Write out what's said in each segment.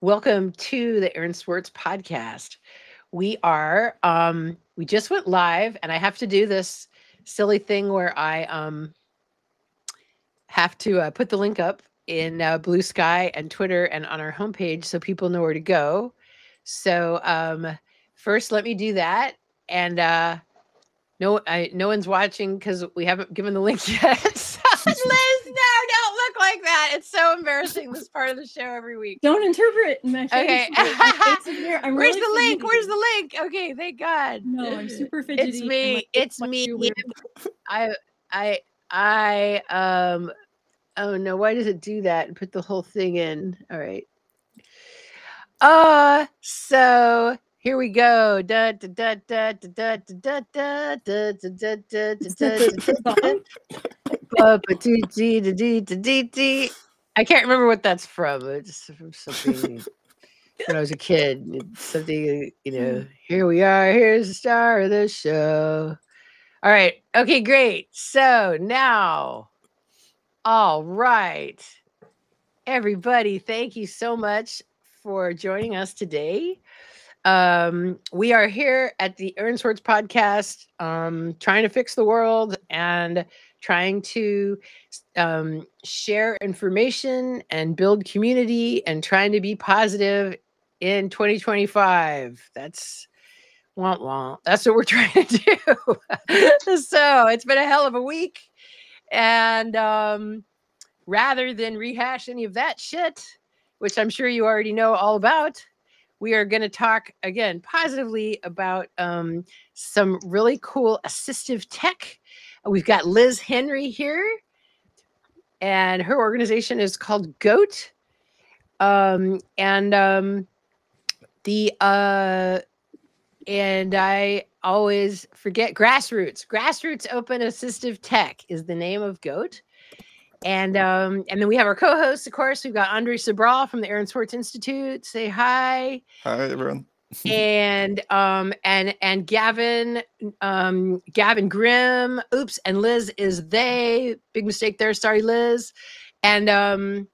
Welcome to the Aaron Swartz podcast. We just went live, and I have to do this silly thing where I have to put the link up in Blue Sky and Twitter and on our homepage so people know where to go. So first, let me do that. And no one's watching because we haven't given the link yet. Liz, no, don't look like that. It's so embarrassing, this part of the show every week. Don't interpret my face. Okay. Where's the link? Where's the link? Okay, thank God. No, I'm super fidgety. It's me. It's me. Oh no, why does it do that and put the whole thing in? All right. So here we go. I can't remember what that's from. It's from something when I was a kid. It's something, here we are. Here's the star of the show. All right. Okay, great. So now, all right. Everybody, thank you so much for joining us today. We are here at the Aaron Swartz podcast, trying to fix the world and trying to share information and build community and trying to be positive in 2025. That's what we're trying to do. So it's been a hell of a week. And rather than rehash any of that shit, which I'm sure you already know all about, we are going to talk again positively about some really cool assistive tech. We've got Liz Henry here, and her organization is called GOAT. And I always forget Grassroots. Grassroots Open Assistive Tech is the name of GOAT. And then we have our co-hosts, of course. We've got Andre Sobral from the Aaron Swartz Institute. Say hi. Hi, everyone. And Gavin Grimm. Oops, and Liz is they. Big mistake there. Sorry, Liz. And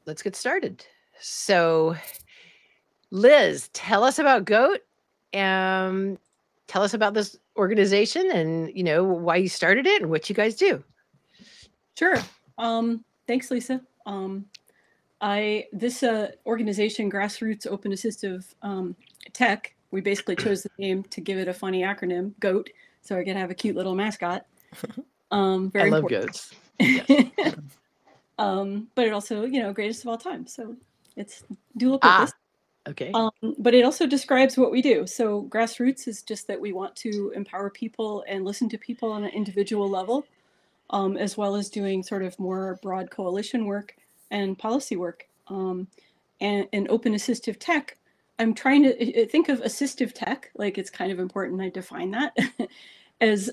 let's get started. So, Liz, tell us about GOAT. Tell us about this organization and why you started it and what you guys do. Sure. Thanks, Lisa. This organization, Grassroots Open Assistive Tech, we basically chose the name to give it a funny acronym, GOAT, so I could have a cute little mascot. I love goats. Yes. But it also, greatest of all time. So it's dual purpose. Okay. But it also describes what we do. So Grassroots is just that we want to empower people and listen to people on an individual level. As well as doing sort of more broad coalition work and policy work. And in open assistive tech, I'm trying to think of assistive tech, like it's kind of important I define that, as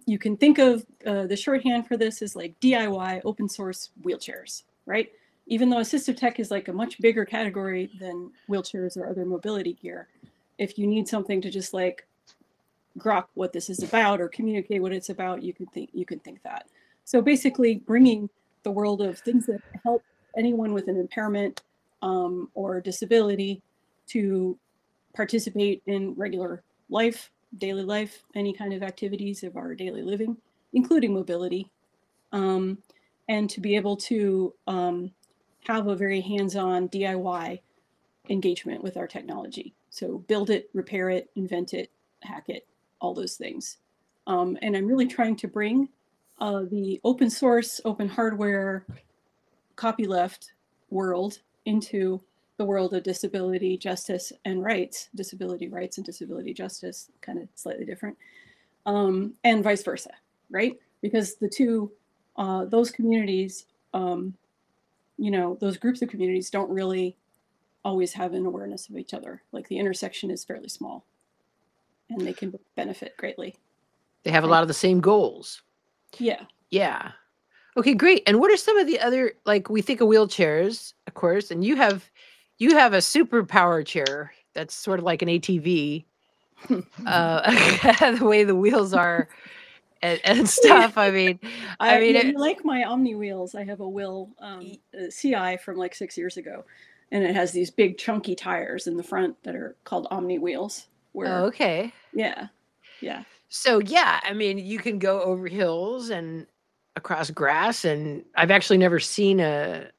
you can think of the shorthand for this is like DIY open source wheelchairs, right? Even though assistive tech is like a much bigger category than wheelchairs or other mobility gear, if you need something to just like grok what this is about or communicate what it's about, you can think that. So basically bringing the world of things that help anyone with an impairment or disability to participate in regular life, daily life, any kind of activities of our daily living, including mobility, and to be able to have a very hands-on DIY engagement with our technology. So build it, repair it, invent it, hack it, all those things. And I'm really trying to bring the open source, open hardware, copyleft world into the world of disability justice and rights, disability rights and disability justice, kind of slightly different, and vice versa, right? Because the two, those communities, those groups of communities don't really always have an awareness of each other. Like the intersection is fairly small and they can benefit greatly. They have a lot of the same goals. Yeah. Yeah. Okay, great. And what are some of the other, like we think of wheelchairs, of course, and you have a superpower chair that's sort of like an ATV, the way the wheels are. and stuff. I mean, you like my Omni wheels. I have a wheel CI from like 6 years ago, and it has these big chunky tires in the front that are called Omni wheels. Oh, okay. Yeah. So yeah, I mean, you can go over hills and across grass, and I've actually never seen a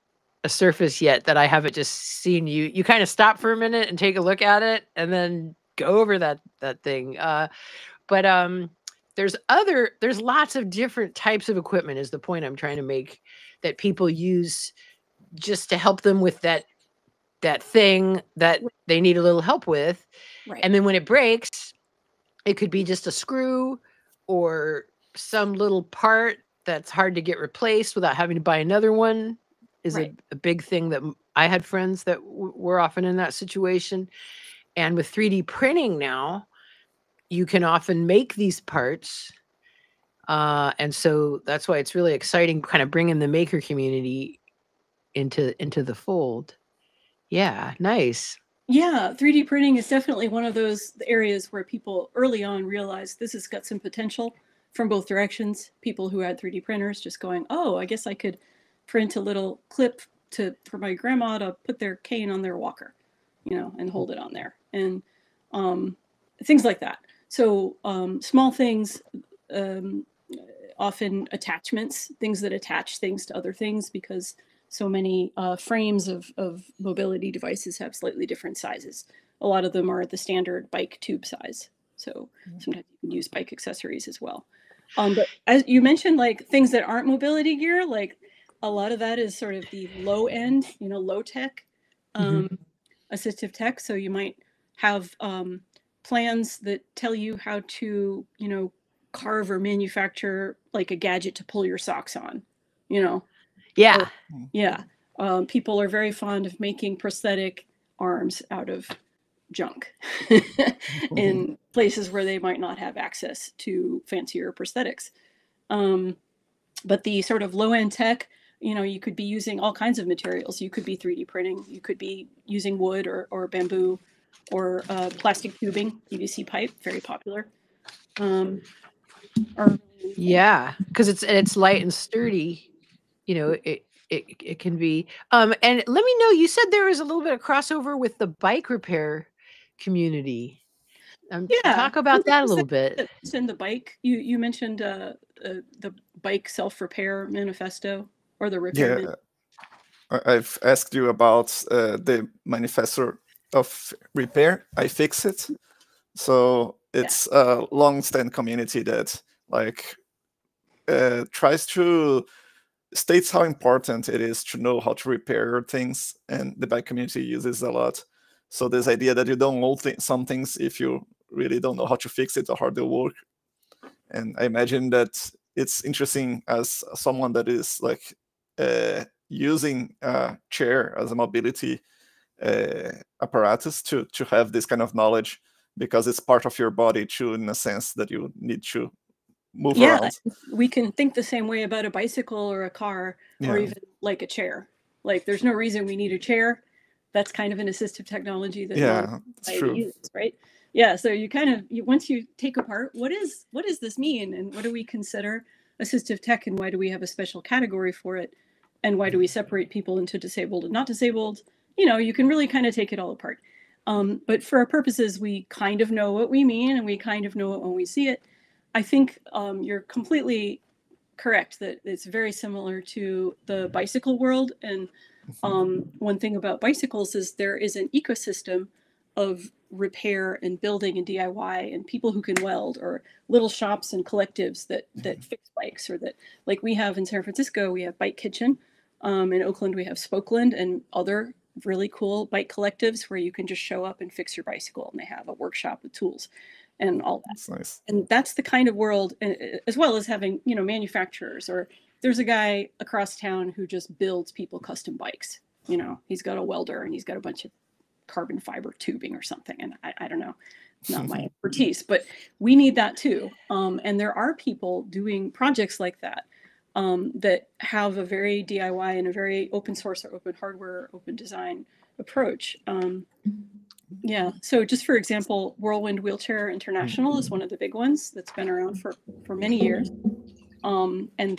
surface yet that I haven't just seen you kind of stop for a minute and take a look at it and then go over that thing. But there's lots of different types of equipment is the point I'm trying to make that people use just to help them with that thing that they need a little help with. Right. And then when it breaks, it could be just a screw or some little part that's hard to get replaced without having to buy another one is a big thing that I had friends that were often in that situation. And with 3D printing now, you can often make these parts. And so that's why it's really exciting kind of bringing the maker community into the fold. Yeah, nice. Yeah, 3D printing is definitely one of those areas where people early on realized this has got some potential from both directions. People who had 3D printers just going, oh, I guess I could print a little clip for my grandma to put their cane on their walker, and hold it on there, and things like that. So small things, often attachments, things that attach things to other things, because so many frames of mobility devices have slightly different sizes. A lot of them are the standard bike tube size. So sometimes you can use bike accessories as well. But as you mentioned, like things that aren't mobility gear, like a lot of that is sort of the low end, low tech, assistive tech. So you might have plans that tell you how to, carve or manufacture like a gadget to pull your socks on, Yeah. Yeah. People are very fond of making prosthetic arms out of junk in places where they might not have access to fancier prosthetics. But the sort of low-end tech, you could be using all kinds of materials. You could be 3D printing. You could be using wood or bamboo or plastic tubing, PVC pipe, very popular. Yeah, because it's light and sturdy. It can be. And let me know. You said there was a little bit of crossover with the bike repair community. Talk about that a little bit. In the bike, you mentioned the bike self-repair manifesto or the repair. Yeah, I've asked you about the manifesto of repair. iFixit. So it's a long-standing community that tries to states how important it is to know how to repair things, and the bike community uses a lot. So this idea that you don't know some things if you really don't know how to fix it or how they work. And I imagine that it's interesting as someone that is using a chair as a mobility apparatus to have this kind of knowledge, because it's part of your body too, in a sense that you need to move around. We can think the same way about a bicycle or a car or even like a chair. Like there's no reason we need a chair. That's kind of an assistive technology that it's true. Uses, right? Yeah, so you kind of once you take apart what does this mean, and what do we consider assistive tech, and why do we have a special category for it, and why do we separate people into disabled and not disabled? You can really kind of take it all apart. But for our purposes, we kind of know what we mean, and we kind of know it when we see it. I think you're completely correct that it's very similar to the bicycle world. And one thing about bicycles is there is an ecosystem of repair and building and DIY and people who can weld, or little shops and collectives that fix bikes, or that, like we have in San Francisco, we have Bike Kitchen. In Oakland, we have Spokeland and other really cool bike collectives where you can just show up and fix your bicycle, and they have a workshop with tools and all that. That's nice. And that's the kind of world, as well as having, manufacturers, or there's a guy across town who just builds people custom bikes. He's got a welder and he's got a bunch of carbon fiber tubing or something. And I don't know, not my expertise, but we need that too. And there are people doing projects like that, that have a very DIY and a very open source or open hardware, open design approach. Yeah. So just for example, Whirlwind Wheelchair International is one of the big ones that's been around for many years. And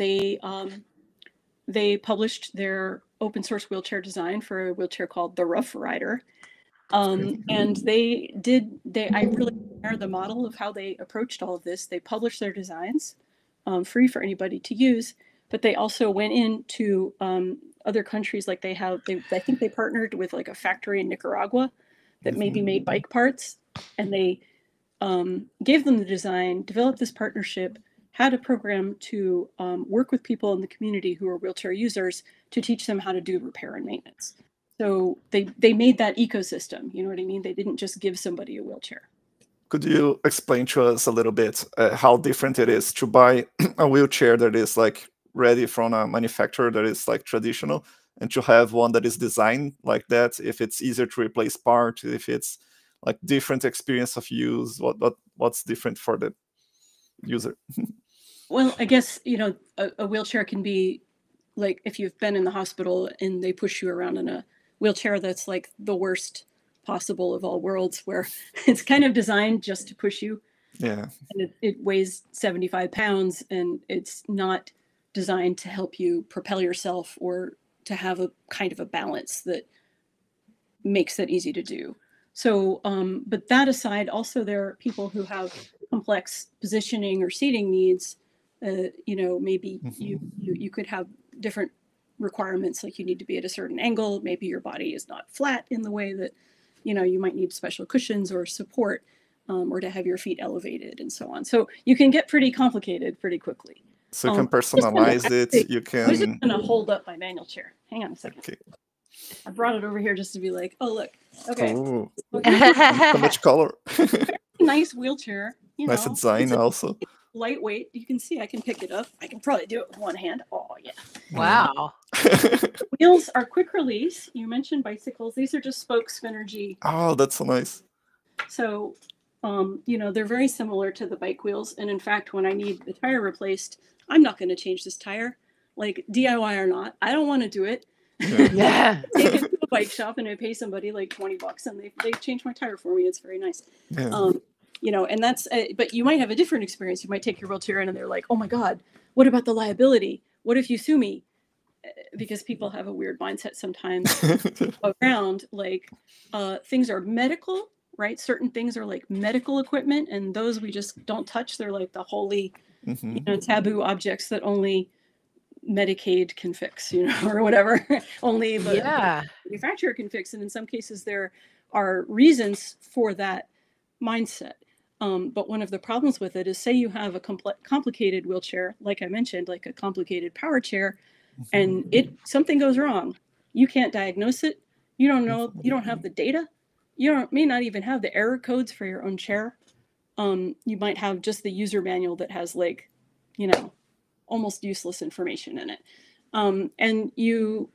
they published their open source wheelchair design for a wheelchair called the Rough Rider. And I really admire the model of how they approached all of this. They published their designs free for anybody to use, but they also went into other countries. Like I think they partnered with like a factory in Nicaragua that maybe made bike parts, and they gave them the design, developed this partnership, had a program to work with people in the community who are wheelchair users to teach them how to do repair and maintenance. So they made that ecosystem, you know what I mean? They didn't just give somebody a wheelchair. Could you explain to us a little bit how different it is to buy a wheelchair that is like ready from a manufacturer that is like traditional, and to have one that is designed like that? If it's easier to replace parts, if it's like different experience of use, what's different for the user? Well, I guess, you know, a wheelchair can be like if you've been in the hospital and they push you around in a wheelchair that's like the worst possible of all worlds, where it's kind of designed just to push you. Yeah. And it weighs 75 pounds and it's not designed to help you propel yourself or to have a kind of a balance that makes that easy to do. So, but that aside, also there are people who have complex positioning or seating needs. You know, maybe you could have different requirements, like you need to be at a certain angle. Maybe your body is not flat in the way that, you know, you might need special cushions or support, or to have your feet elevated and so on. So you can get pretty complicated pretty quickly. So you can personalize it. You can. I'm just going to hold up my manual chair. Hang on a second. Okay. I brought it over here just to be like, oh, look. Okay. Oh, so much color. Nice wheelchair. You nice know, design also. Lightweight. You can see I can pick it up. I can probably do it with one hand. Oh, yeah. Wow. Wheels are quick release. You mentioned bicycles. These are just spoke Spinergy. Oh, that's so nice. So, you know, they're very similar to the bike wheels. And in fact, when I need the tire replaced, I'm not going to change this tire. Like DIY or not, I don't want to do it. Yeah. Take it to a bike shop and I pay somebody like $20 and they change my tire for me. It's very nice. Yeah. You know, and that's, but you might have a different experience. You might take your wheelchair in and they're like, oh my God, what about the liability? What if you sue me? Because people have a weird mindset sometimes around like things are medical, right? Certain things are like medical equipment and those we just don't touch. They're like the holy, you know, taboo objects that only Medicaid can fix, you know, or whatever. Only the manufacturer can fix. And in some cases there are reasons for that mindset. But one of the problems with it is, say you have a complicated wheelchair, like I mentioned, like a complicated power chair, and something goes wrong. You can't diagnose it. You don't know. You don't have the data. You may not even have the error codes for your own chair. You might have just the user manual that has like, you know, almost useless information in it. And you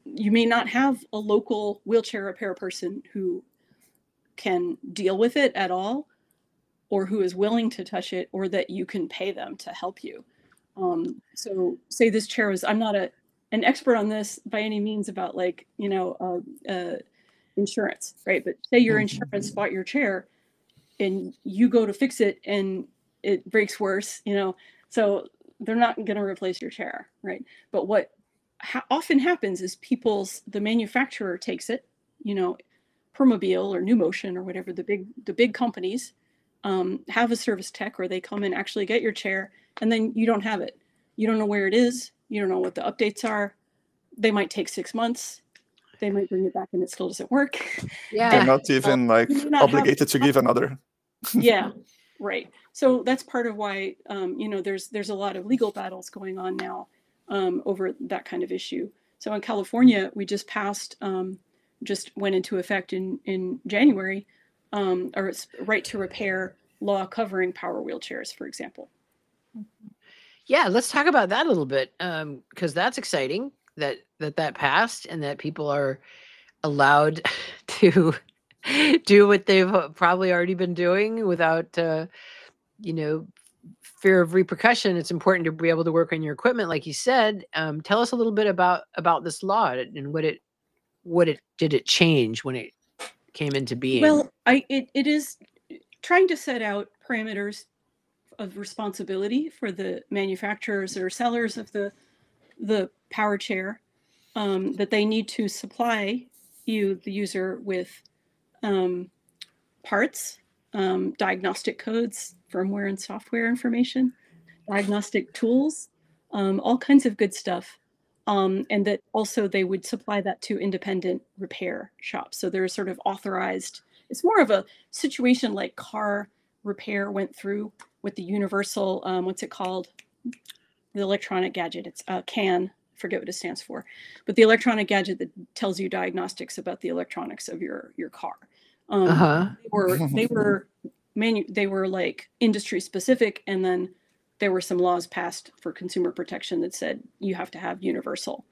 may not have a local wheelchair repair person who can deal with it at all, or who is willing to touch it, or that you can pay them to help you. So say this chair is, I'm not an expert on this by any means about like, you know, insurance, right? But say your insurance bought your chair and you go to fix it and it breaks worse, you know, so they're not going to replace your chair, right? But what often happens is the manufacturer takes it, you know, Permobil or New Motion or whatever, the big companies have a service tech, or they come and actually get your chair, and then you don't have it. You don't know where it is. You don't know what the updates are. They might take 6 months. They might bring it back and it still doesn't work. Yeah. They're not even like obligated to give another. Yeah, right. So that's part of why, you know, there's a lot of legal battles going on now over that kind of issue. So in California, we just passed, just went into effect in January, or it's right to repair law covering power wheelchairs, for example. Yeah, let's talk about that a little bit, because that's exciting that passed and that people are allowed to do what they've probably already been doing without, you know, fear of repercussion. It's important to be able to work on your equipment, like you said. Tell us a little bit about this law and what it did it change when it came into being? Well, it is trying to set out parameters of responsibility for the manufacturers or sellers of the power chair, that they need to supply you, the user, with parts, diagnostic codes, firmware and software information, diagnostic tools, all kinds of good stuff. And that also they would supply that to independent repair shops. So they're sort of authorized. It's more of a situation like car repair went through with the universal, what's it called? The electronic gadget. It's CAN, forget what it stands for. But the electronic gadget that tells you diagnostics about the electronics of your car. They were like industry specific, and then there were some laws passed for consumer protection that said you have to have a universal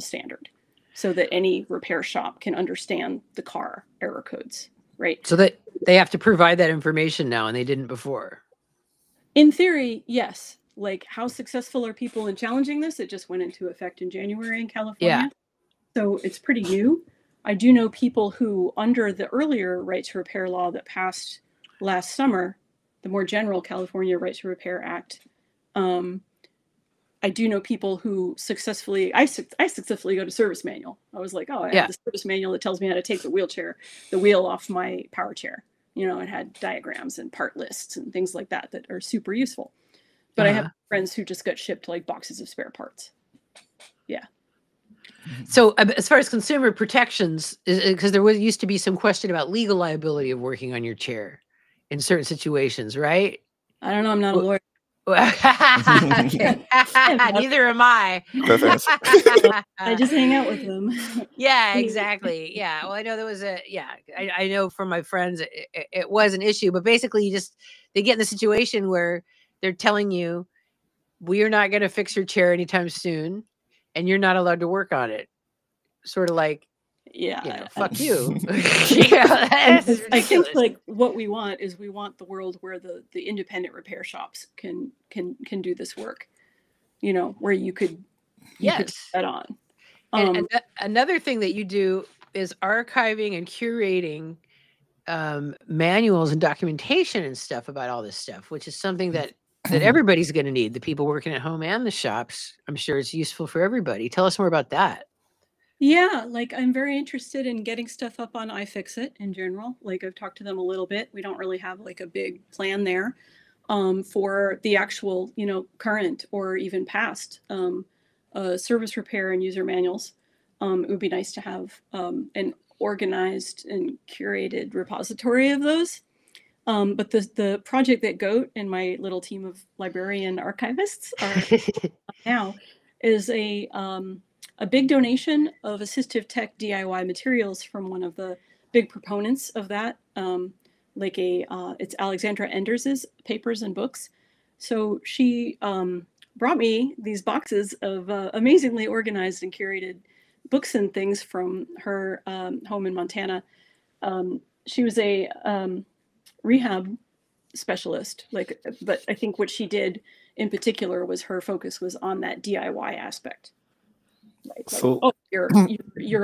standard, so that any repair shop can understand the car error codes, right? So that they have to provide that information now, and they didn't before. In theory, yes. Like, how successful are people in challenging this? It just went into effect in January in California. So it's pretty new. I do know people who, under the earlier right to repair law that passed last summer, the more general California Right to Repair Act, I do know people who successfully, I successfully got a service manual. I was like, oh, I have the service manual that tells me how to take the wheel off my power chair. You know, it had diagrams and part lists and things like that that are super useful. But I have friends who just got shipped like boxes of spare parts. Yeah. So as far as consumer protections, because there used to be some question about legal liability of working on your chair in certain situations, right? I don't know. I'm not a lawyer. Neither am I. I just hang out with them. Yeah, exactly. Yeah. Well, I know there was I know from my friends, it was an issue, but basically they get in the situation where they're telling you, we are not going to fix your chair anytime soon, and you're not allowed to work on it. Sort of like, fuck you. I think like what we want is the world where the independent repair shops can do this work, you know, where you could put that on. And another thing that you do is archiving and curating manuals and documentation and stuff about all this stuff, which is something that everybody's going to need, the people working at home and the shops. I'm sure it's useful for everybody. Tell us more about that. Yeah, like I'm very interested in getting stuff up on iFixit in general. Like I've talked to them a little bit. We don't really have like a big plan there for the actual, you know, current or even past service repair and user manuals. It would be nice to have an organized and curated repository of those. But the project that GOAT and my little team of librarian archivists are now is a big donation of assistive tech DIY materials from one of the big proponents of that, it's Alexandra Enders's Papers and Books. So she brought me these boxes of amazingly organized and curated books and things from her home in Montana. She was a rehab specialist, but I think what she did in particular was her focus was on that DIY aspect. Like, so you're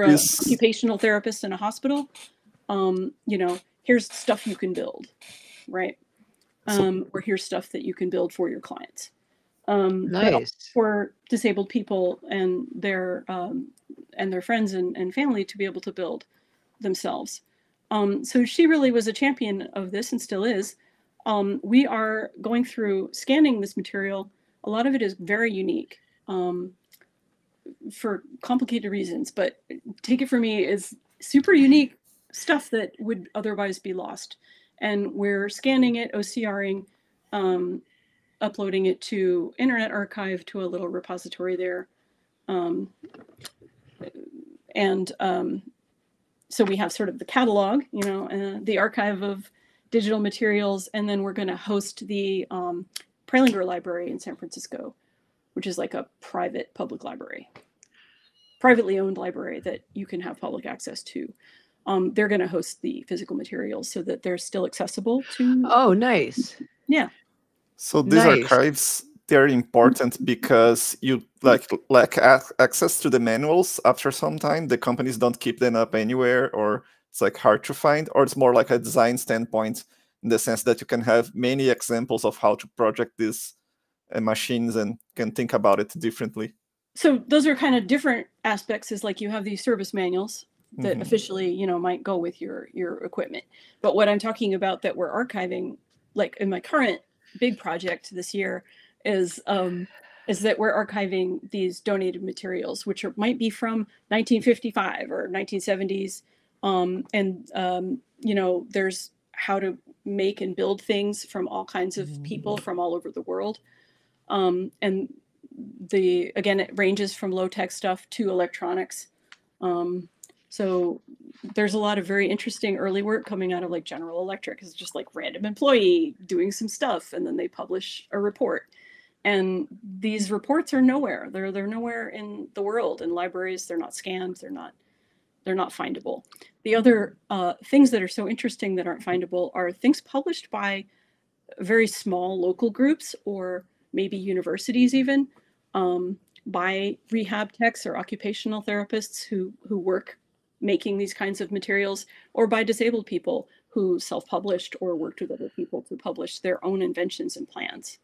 a occupational therapist in a hospital. You know, here's stuff you can build, right? Or here's stuff that you can build for your clients. Nice. For disabled people and their friends and family to be able to build themselves. So she really was a champion of this and still is. We are going through scanning this material. A lot of it is very unique for complicated reasons, but take it from me, is super unique stuff that would otherwise be lost. And we're scanning it, OCRing, uploading it to Internet Archive, to a little repository there. So we have sort of the catalog, you know, the archive of digital materials, and then we're going to host the Prelinger Library in San Francisco, which is like a private public library, privately owned library that you can have public access to. They're going to host the physical materials so that they're still accessible to. Oh, nice. Yeah. So these archives they're important because you lack access to the manuals after some time. The companies don't keep them up anywhere, or it's like hard to find, or it's more like a design standpoint in the sense that you can have many examples of how to project these machines and can think about it differently. So those are kind of different aspects. Is like you have these service manuals that officially, you know, might go with your equipment. But what I'm talking about that we're archiving, like in my current big project this year, is that we're archiving these donated materials, which might be from 1955 or 1970s. You know, there's how to make and build things from all kinds of people from all over the world. And again, it ranges from low-tech stuff to electronics. So there's a lot of very interesting early work coming out of like General Electric. It's just like random employee doing some stuff, and then they publish a report. And these reports are nowhere. They're nowhere in the world. In libraries, they're not scanned. They're not findable. The other things that are so interesting that aren't findable are things published by very small local groups, or maybe universities even, by rehab techs or occupational therapists who work making these kinds of materials, or by disabled people who self-published or worked with other people to publish their own inventions and plans.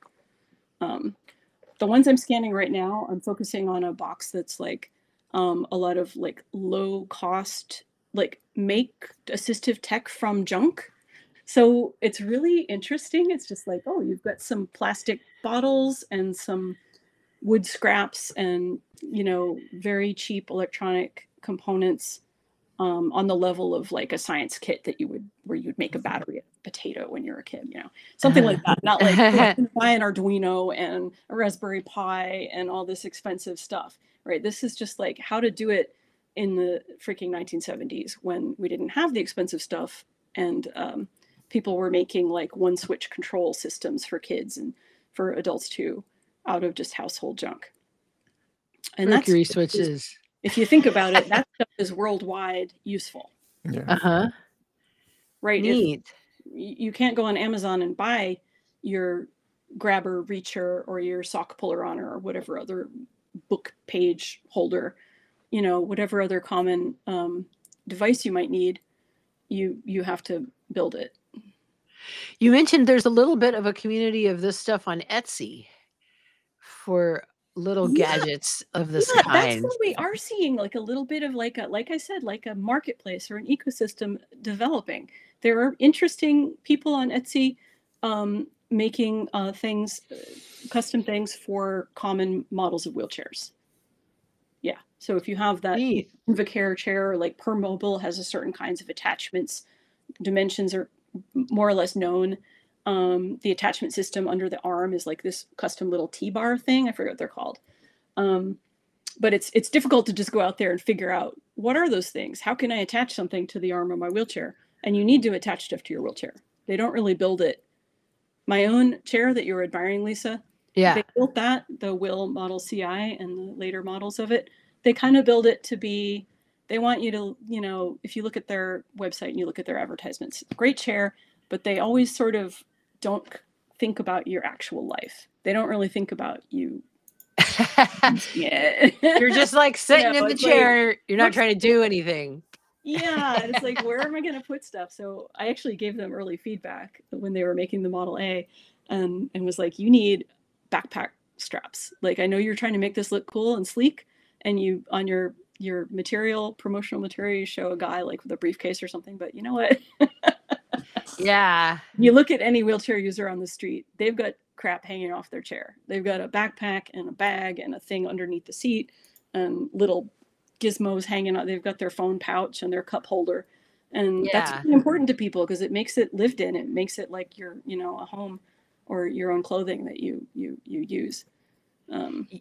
The ones I'm scanning right now, I'm focusing on a box that's like a lot of like low cost, like make assistive tech from junk. So it's really interesting. It's just like, oh, you've got some plastic bottles and some wood scraps and, you know, very cheap electronic components on the level of like a science kit that where you'd make a battery of potato when you're a kid, you know, something like that. Not like, oh, I'm gonna buy an Arduino and a Raspberry Pi and all this expensive stuff, right? This is just like how to do it in the freaking 1970s when we didn't have the expensive stuff, and people were making like one switch control systems for kids and for adults too, out of just household junk. And Mercury switches. If you think about it, that stuff is worldwide useful. Yeah. Right. Neat. If you can't go on Amazon and buy your grabber reacher or your sock puller honor or whatever other book page holder, you know, whatever other common device you might need, you have to build it. You mentioned there's a little bit of a community of this stuff on Etsy for little gadgets of this kind. That's what we are seeing, like a little bit of like I said, like a marketplace or an ecosystem developing. There are interesting people on Etsy making things, custom things for common models of wheelchairs. Yeah, so if you have that Invacare chair, like PerMobile has a certain kinds of attachments, dimensions are more or less known. The attachment system under the arm is like this custom little T-bar thing. I forget what they're called. But it's difficult to just go out there and figure out what are those things? How can I attach something to the arm of my wheelchair? And you need to attach stuff to your wheelchair. They don't really build it. My own chair that you're admiring, Lisa, they built that, the Will Model CI and the later models of it. They kind of build it to be, they want you to, you know, if you look at their website and you look at their advertisements, great chair, but they always sort of don't think about your actual life. They don't really think about you. You're just like sitting in the chair. Like, you're not trying to do anything. Yeah, it's like, where am I going to put stuff? So I actually gave them early feedback when they were making the Model A, and was like, you need backpack straps. Like, I know you're trying to make this look cool and sleek, and you on your material, promotional material, you show a guy like with a briefcase or something, but you know what? Yeah. You look at any wheelchair user on the street, they've got crap hanging off their chair. They've got a backpack and a bag and a thing underneath the seat and little gizmos hanging out. They've got their phone pouch and their cup holder. And that's really important to people because it makes it lived in. It makes it like your, you know, a home or your own clothing that you use.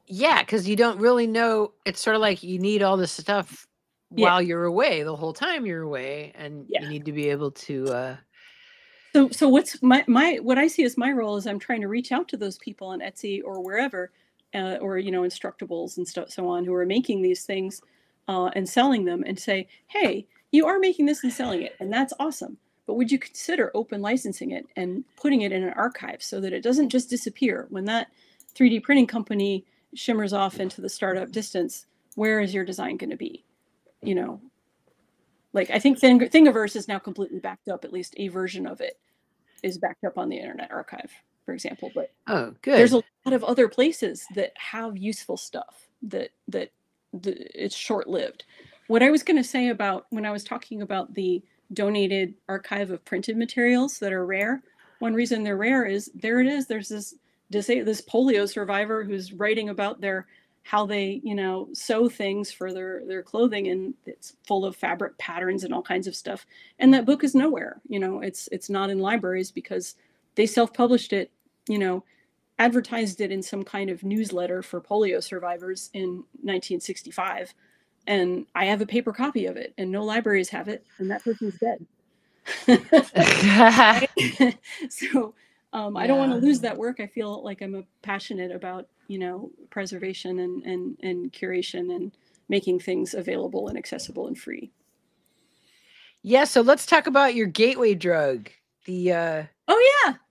Yeah, because you don't really know. It's sort of like you need all this stuff while you're away, the whole time you're away, and you need to be able to. So what's my what I see as my role is I'm trying to reach out to those people on Etsy or wherever, or you know, Instructables and so on, who are making these things and selling them, and say, hey, you are making this and selling it, and that's awesome. But would you consider open licensing it and putting it in an archive so that it doesn't just disappear when that 3D printing company shimmers off into the startup distance, where is your design going to be? You know, like I think Thingiverse is now completely backed up. At least a version of it is backed up on the Internet Archive, for example. But there's a lot of other places that have useful stuff that it's short-lived. What I was going to say about when I was talking about the donated archive of printed materials that are rare, one reason they're rare is there it is. There's this polio survivor who's writing about how they, you know, sew things for their clothing, and it's full of fabric patterns and all kinds of stuff. And that book is nowhere, you know, it's not in libraries because they self-published it, you know, advertised it in some kind of newsletter for polio survivors in 1965. And I have a paper copy of it and no libraries have it. And that person's dead. So I don't want to lose that work. I feel like I'm passionate about, you know, preservation and curation and making things available and accessible and free. Yeah, so let's talk about your gateway drug, the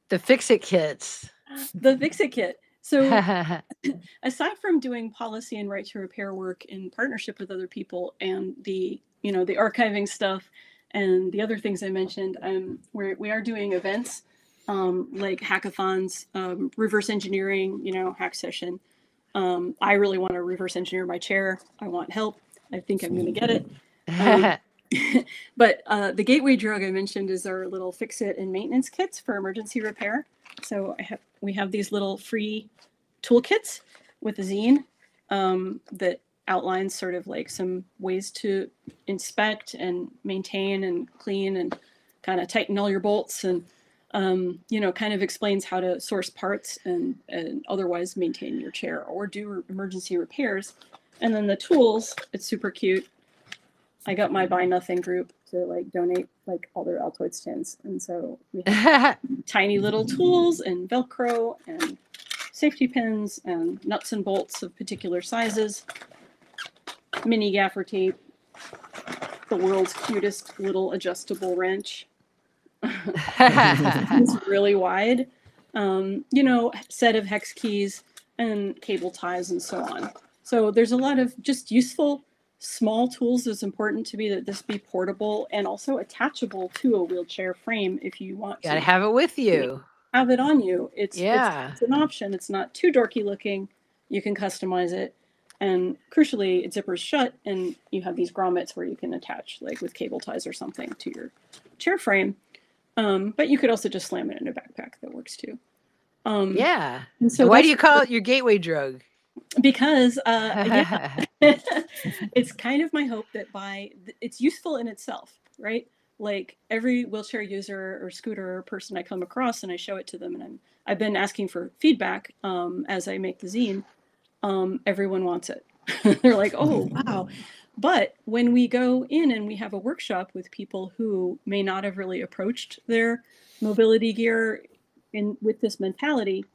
the Fix-It kits. The Fix-It kit. So aside from doing policy and right to repair work in partnership with other people and the, you know, the archiving stuff and the other things I mentioned, we are doing events like hackathons, reverse engineering, you know, hack session. I really want to reverse engineer my chair. I want help. I think I'm going to get it. But the gateway drug I mentioned is our little fix-it and maintenance kits for emergency repair. So we have these little free toolkits with a zine that outlines sort of like some ways to inspect and maintain and clean and kind of tighten all your bolts and you know, kind of explains how to source parts and otherwise maintain your chair or do emergency repairs. And then the tools, it's super cute. I got my Buy Nothing group to like donate like all their Altoids tins. And so we have tiny little tools and Velcro and safety pins and nuts and bolts of particular sizes, mini gaffer tape, the world's cutest little adjustable wrench. It's really wide, you know, set of hex keys and cable ties and so on. So there's a lot of just useful small tools. It's important to me that this be portable and also attachable to a wheelchair frame if you want to. Gotta have it with you. Have it on you. It's an option. It's not too dorky looking. You can customize it. And crucially, it zippers shut and you have these grommets where you can attach like with cable ties or something to your chair frame. But you could also just slam it in a backpack. That works too. Yeah. And so why do you call it your gateway drug? Because it's kind of my hope that it's useful in itself, right? Like every wheelchair user or scooter person I come across and I show it to them, and I've been asking for feedback as I make the zine. Everyone wants it. They're like, oh, wow. But when we go in and we have a workshop with people who may not have really approached their mobility gear with this mentality,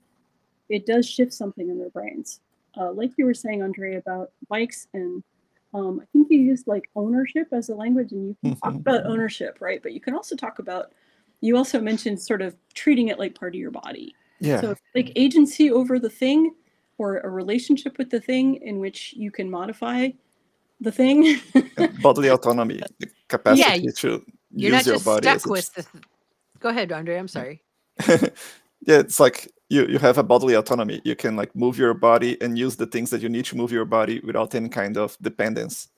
it does shift something in their brains. Like you were saying, Andre, about bikes, and I think you used like ownership as a language, and you can talk about ownership, right? But you can also talk about, you also mentioned sort of treating it like part of your body. Yeah. So like agency over the thing, or a relationship with the thing in which you can modify the thing. Bodily autonomy, the capacity to you're use not your just body. Stuck with the Go ahead, Andre. I'm sorry. Yeah, it's like you have a bodily autonomy. You can like move your body and use the things that you need to move your body without any kind of dependence.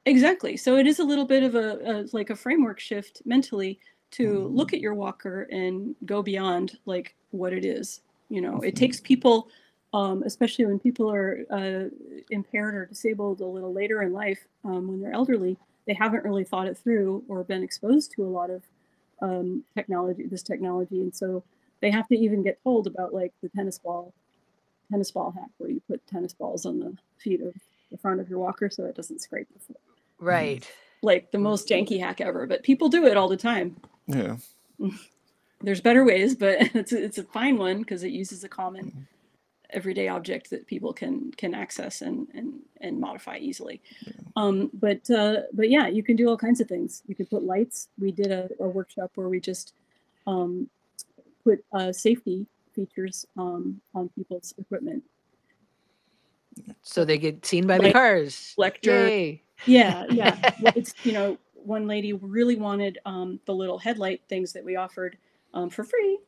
Exactly. So it is a little bit of a framework shift mentally to look at your walker and go beyond like what it is. You know, it takes people, especially when people are impaired or disabled a little later in life, when they're elderly, they haven't really thought it through or been exposed to a lot of technology, and so they have to even get told about like the tennis ball hack, where you put tennis balls on the feet of the front of your walker so it doesn't scrape the foot. Right. Like the most janky hack ever, but people do it all the time. Yeah. There's better ways, but it's a fine one because it uses a common everyday object that people can access and modify easily. But yeah, you can do all kinds of things. You can put lights. We did a workshop where we just put safety features on people's equipment. So they get seen by the cars. Lecture. Yay. Yeah. Well, it's, you know, one lady really wanted the little headlight things that we offered for free.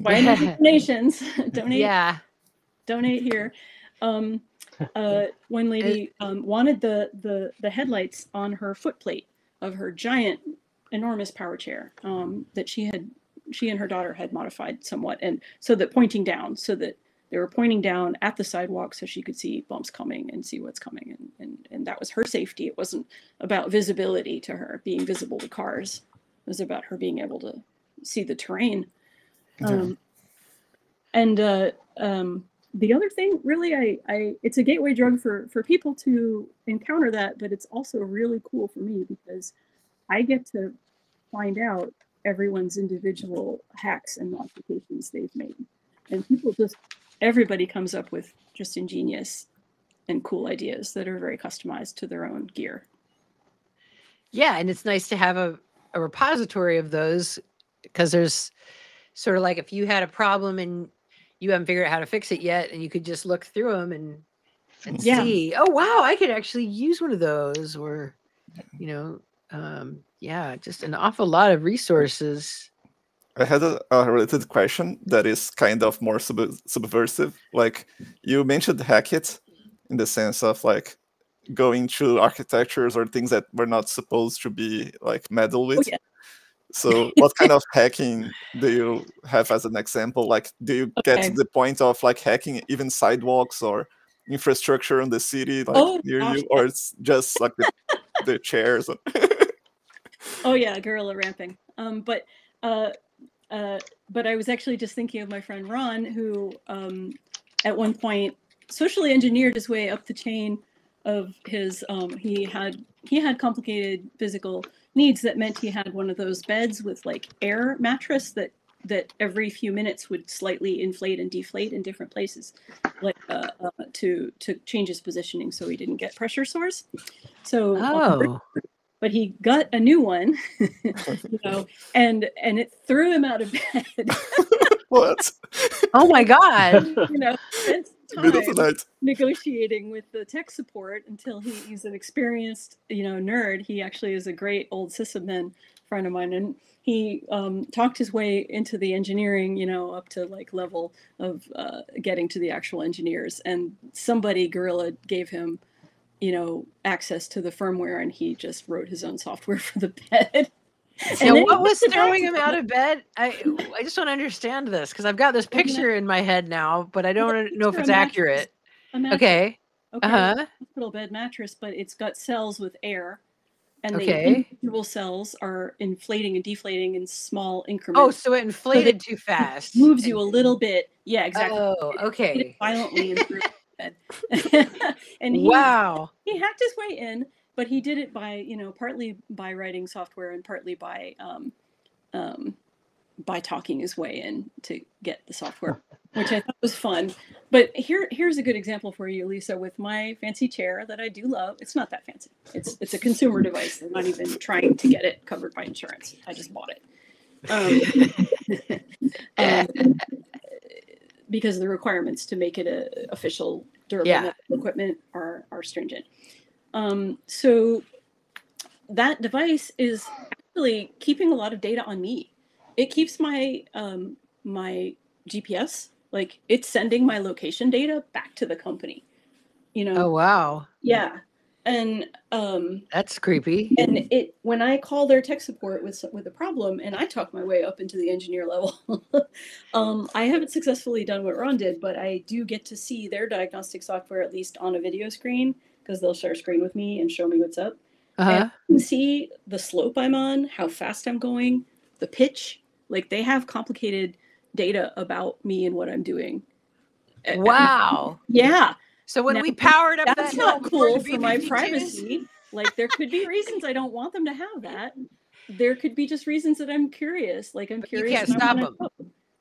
By any donations, donate here. One lady wanted the headlights on her footplate of her giant, enormous power chair that she and her daughter had modified somewhat, and so that pointing down, so that they were pointing down at the sidewalk so she could see bumps coming and see what's coming, and that was her safety. It wasn't about visibility to her, being visible to cars. It was about her being able to see the terrain. The other thing, really, it's a gateway drug for people to encounter that, but it's also really cool for me because I get to find out everyone's individual hacks and modifications they've made. And everybody comes up with just ingenious and cool ideas that are very customized to their own gear. Yeah, and it's nice to have a repository of those, because there's sort of like, if you had a problem and you haven't figured out how to fix it yet, and you could just look through them and see, oh wow, I could actually use one of those, or you know, just an awful lot of resources. I had a related question that is kind of more subversive. Like, you mentioned hack it in the sense of like going through architectures or things that were not supposed to be like meddled with. Oh, yeah. So what kind of hacking do you have as an example? Like, do you get to the point of like hacking even sidewalks or infrastructure in the city, like near you, or it's just like the chairs? Oh yeah, guerrilla ramping. But I was actually just thinking of my friend Ron, who at one point socially engineered his way up the chain of his. He had complicated physical needs that meant he had one of those beds with like air mattress that every few minutes would slightly inflate and deflate in different places, like to change his positioning so he didn't get pressure sores. So but he got a new one, you know, and it threw him out of bed. What? Oh my God! You know, spent time negotiating with the tech support until he's an experienced, you know, nerd. He actually is a great old sysadmin friend of mine, and he talked his way into the engineering, you know, up to like level of getting to the actual engineers. And somebody guerrilla gave him, you know, access to the firmware, and he just wrote his own software for the bed. And what was throwing him out of bed? I just don't understand this, because I've got this picture in my head now, but I don't know if it's accurate. Okay. Hospital bed mattress, but it's got cells with air, and the individual cells are inflating and deflating in small increments. Oh, so it inflated too fast. Moves you a little bit. Yeah, exactly. Oh, okay. Violently and through bed. And he hacked his way in. But he did it by, you know, partly by writing software and partly by talking his way in to get the software, which I thought was fun. But here's a good example for you, Lisa, with my fancy chair that I do love. It's not that fancy. It's a consumer device. I'm not even trying to get it covered by insurance. I just bought it. Because the requirements to make it a official durable medical equipment are stringent. So that device is actually keeping a lot of data on me. It keeps my my GPS, like it's sending my location data back to the company. You know. Oh wow. Yeah, and that's creepy. And when I call their tech support with a problem, and I talk my way up into the engineer level, I haven't successfully done what Ron did, but I do get to see their diagnostic software at least on a video screen, because they'll share a screen with me and show me what's up. And you can see the slope I'm on, how fast I'm going, the pitch. Like, they have complicated data about me and what I'm doing. Wow. Yeah. So when we powered up that's not cool for my privacy. Like, there could be reasons I don't want them to have that. There could be just reasons that I'm curious. Like, I'm curious. You can't stop them.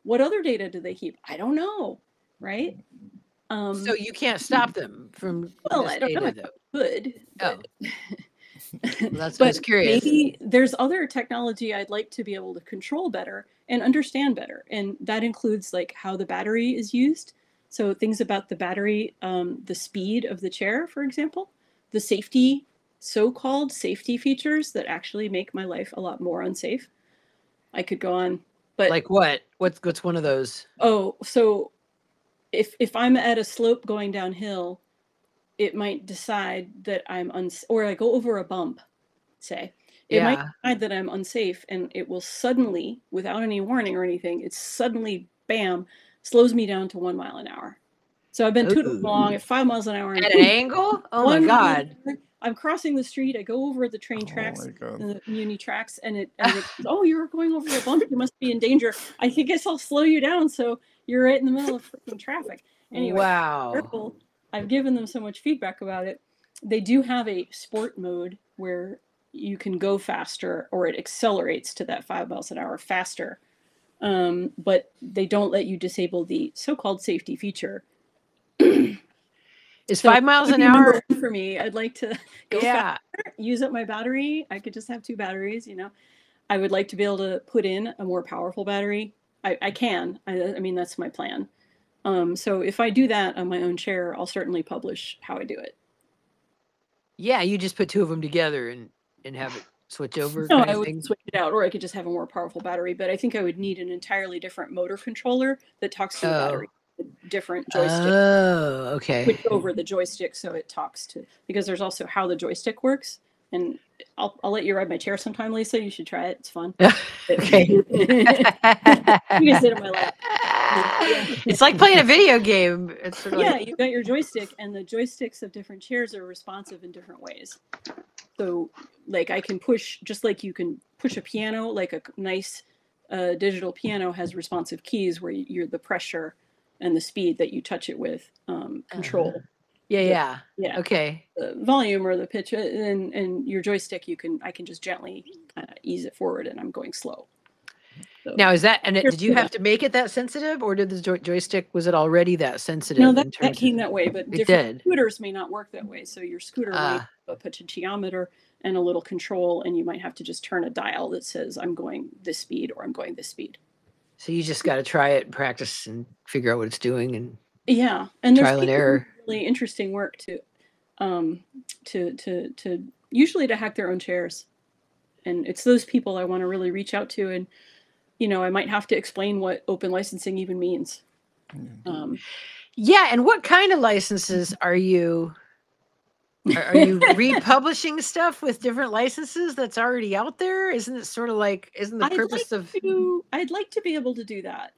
What other data do they keep? I don't know. Right. So you can't stop them from. Well, I don't know. I could. That's But I was curious. maybe there's other technology I'd like to be able to control better and understand better. And that includes like how the battery is used. So things about the battery, the speed of the chair, for example, the safety, so-called safety features that actually make my life a lot more unsafe. I could go on, but Like what? What's one of those? oh, so if I'm at a slope going downhill, it might decide that I'm or I go over a bump, say. It might decide that I'm unsafe, and it will suddenly, without any warning or anything, it suddenly, bam, slows me down to 1 mile an hour. So I've been tootling along at 5 miles an hour. And at an angle? Oh my God. I'm crossing the street. I go over the train tracks, the Muni tracks, and it oh, you're going over a bump. You must be in danger. I think I'll slow you down, so you're right in the middle of freaking traffic. Anyway, wow. I've given them so much feedback about it. They do have a sport mode where you can go faster, or it accelerates to that 5 miles an hour faster. But they don't let you disable the so-called safety feature. Is 5 miles an hour for me? I'd like to go faster, use up my battery. I could just have 2 batteries, you know. I would like to be able to put in a more powerful battery. I can. I mean, that's my plan. So if I do that on my own chair, I'll certainly publish how I do it. Yeah, you just put 2 of them together and have it switch over. No, I would switch it out, or I could just have a more powerful battery. But I think I would need an entirely different motor controller that talks to the battery. Different joystick. Oh, okay. Switch over the joystick so it talks to, because there's also how the joystick works. And I'll let you ride my chair sometime, Lisa. You should try it. It's fun. Okay. You can sit in my lap. It's like playing a video game. It's sort of like... you've got your joystick, and the joysticks of different chairs are responsive in different ways. So, like, I can push, just like you can push a piano, like a nice digital piano has responsive keys where you're the pressure and the speed that you touch it with control. Yeah. Okay. The volume or the pitch, and your joystick, I can just gently ease it forward, and I'm going slow. So, now, is that, and did you have to make it that sensitive, or did the joystick, was it already that sensitive? No, that came that way, but different scooters may not work that way. So your scooter might have a potentiometer and a little control, and you might have to just turn a dial that says, I'm going this speed, or I'm going this speed. So you just got to try it and practice and figure out what it's doing, and and trial and error. Really interesting work to usually to hack their own chairs, and it's those people I want to really reach out to, and I might have to explain what open licensing even means. Yeah, and what kind of licenses are you? Are you republishing stuff with different licenses that's already out there? Isn't it sort of like, isn't the purpose of... I'd like to be able to do that.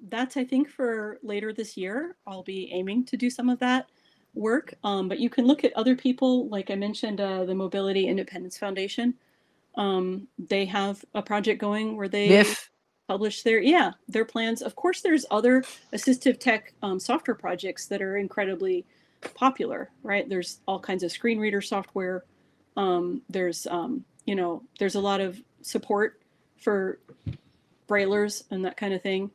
That's, I think, for later this year. I'll be aiming to do some of that work. But you can look at other people, like I mentioned, the Mobility Independence Foundation. They have a project going where they publish their plans. Of course, there's other assistive tech software projects that are incredibly popular, right? There's all kinds of screen reader software. There's a lot of support for braillers and that kind of thing.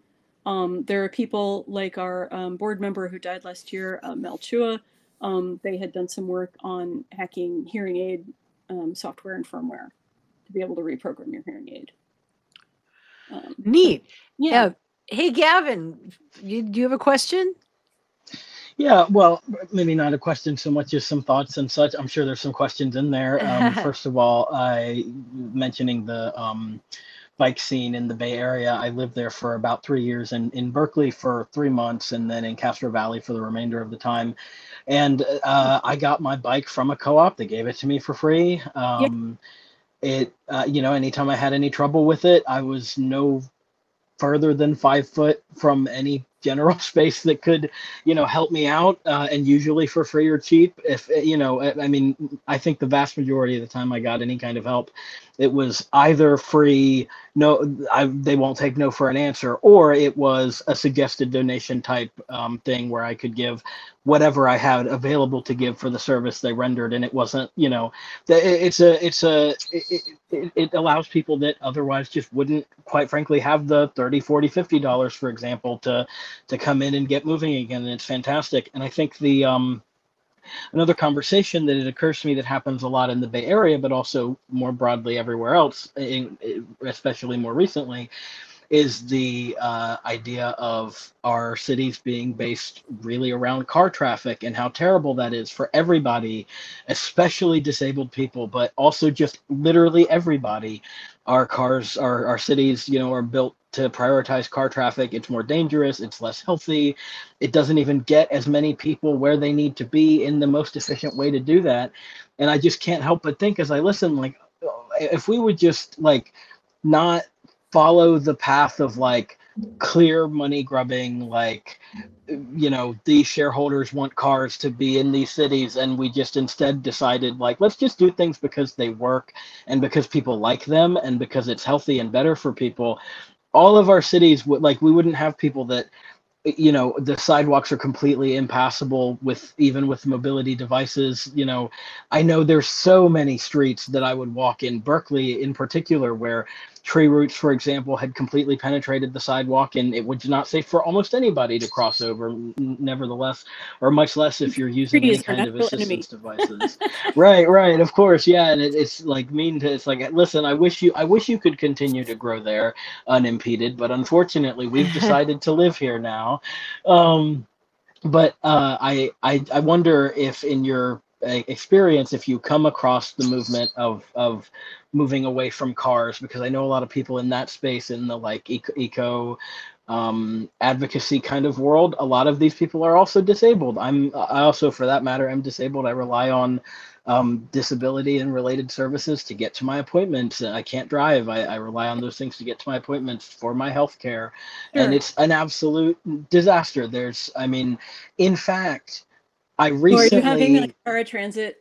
There are people like our board member who died last year, Mel Chua. They had done some work on hacking hearing aid software and firmware to be able to reprogram your hearing aid. Neat. Yeah. Hey, Gavin, do you have a question? Yeah, well, maybe not a question so much as some thoughts and such. I'm sure there's some questions in there. First of all, mentioning the bike scene in the Bay Area. I lived there for about 3 years, and in Berkeley for 3 months, and then in Castro Valley for the remainder of the time. And I got my bike from a co-op. They gave it to me for free. Anytime I had any trouble with it, I was no further than 5 foot from any general space that could, help me out, and usually for free or cheap. If, I think the vast majority of the time I got any kind of help, it was either free, they won't take no for an answer, or it was a suggested donation type thing where I could give whatever I had available to give for the service they rendered. And it wasn't, it allows people that otherwise just wouldn't, quite frankly, have the $30, $40, $50, for example, to come in and get moving again. And it's fantastic. And I think the another conversation that it occurs to me that happens a lot in the Bay Area, but also more broadly everywhere else, especially more recently, is the idea of our cities being based really around car traffic and how terrible that is for everybody, especially disabled people, but also just literally everybody. Our cars, our cities, you know, are built to prioritize car traffic. It's more dangerous. It's less healthy. It doesn't even get as many people where they need to be in the most efficient way to do that. And I just can't help but think as I listen, like, if we would just like not follow the path of like clear money grubbing, like, you know, these shareholders want cars to be in these cities, and we just instead decided like, let's just do things because they work and because people like them and because it's healthy and better for people. All of our cities would, like, we wouldn't have people that, you know, the sidewalks are completely impassable with even with mobility devices. You know, I know there's so many streets that I would walk in Berkeley in particular where tree roots, for example, had completely penetrated the sidewalk, and it was not safe for almost anybody to cross over, nevertheless, or much less if you're using any kind of assistance devices. Right, of course, yeah, and it's like mean to, it's like, listen, I wish you could continue to grow there unimpeded, but unfortunately, we've decided to live here now. But I wonder if in your experience, if you come across the movement of moving away from cars, because I know a lot of people in that space, in the like eco advocacy kind of world, a lot of these people are also disabled. I also, for that matter, am disabled. I rely on disability and related services to get to my appointments. I can't drive. I rely on those things to get to my appointments for my health care. Sure. And it's an absolute disaster. There's, I mean, in fact, I recently... Are you having like paratransit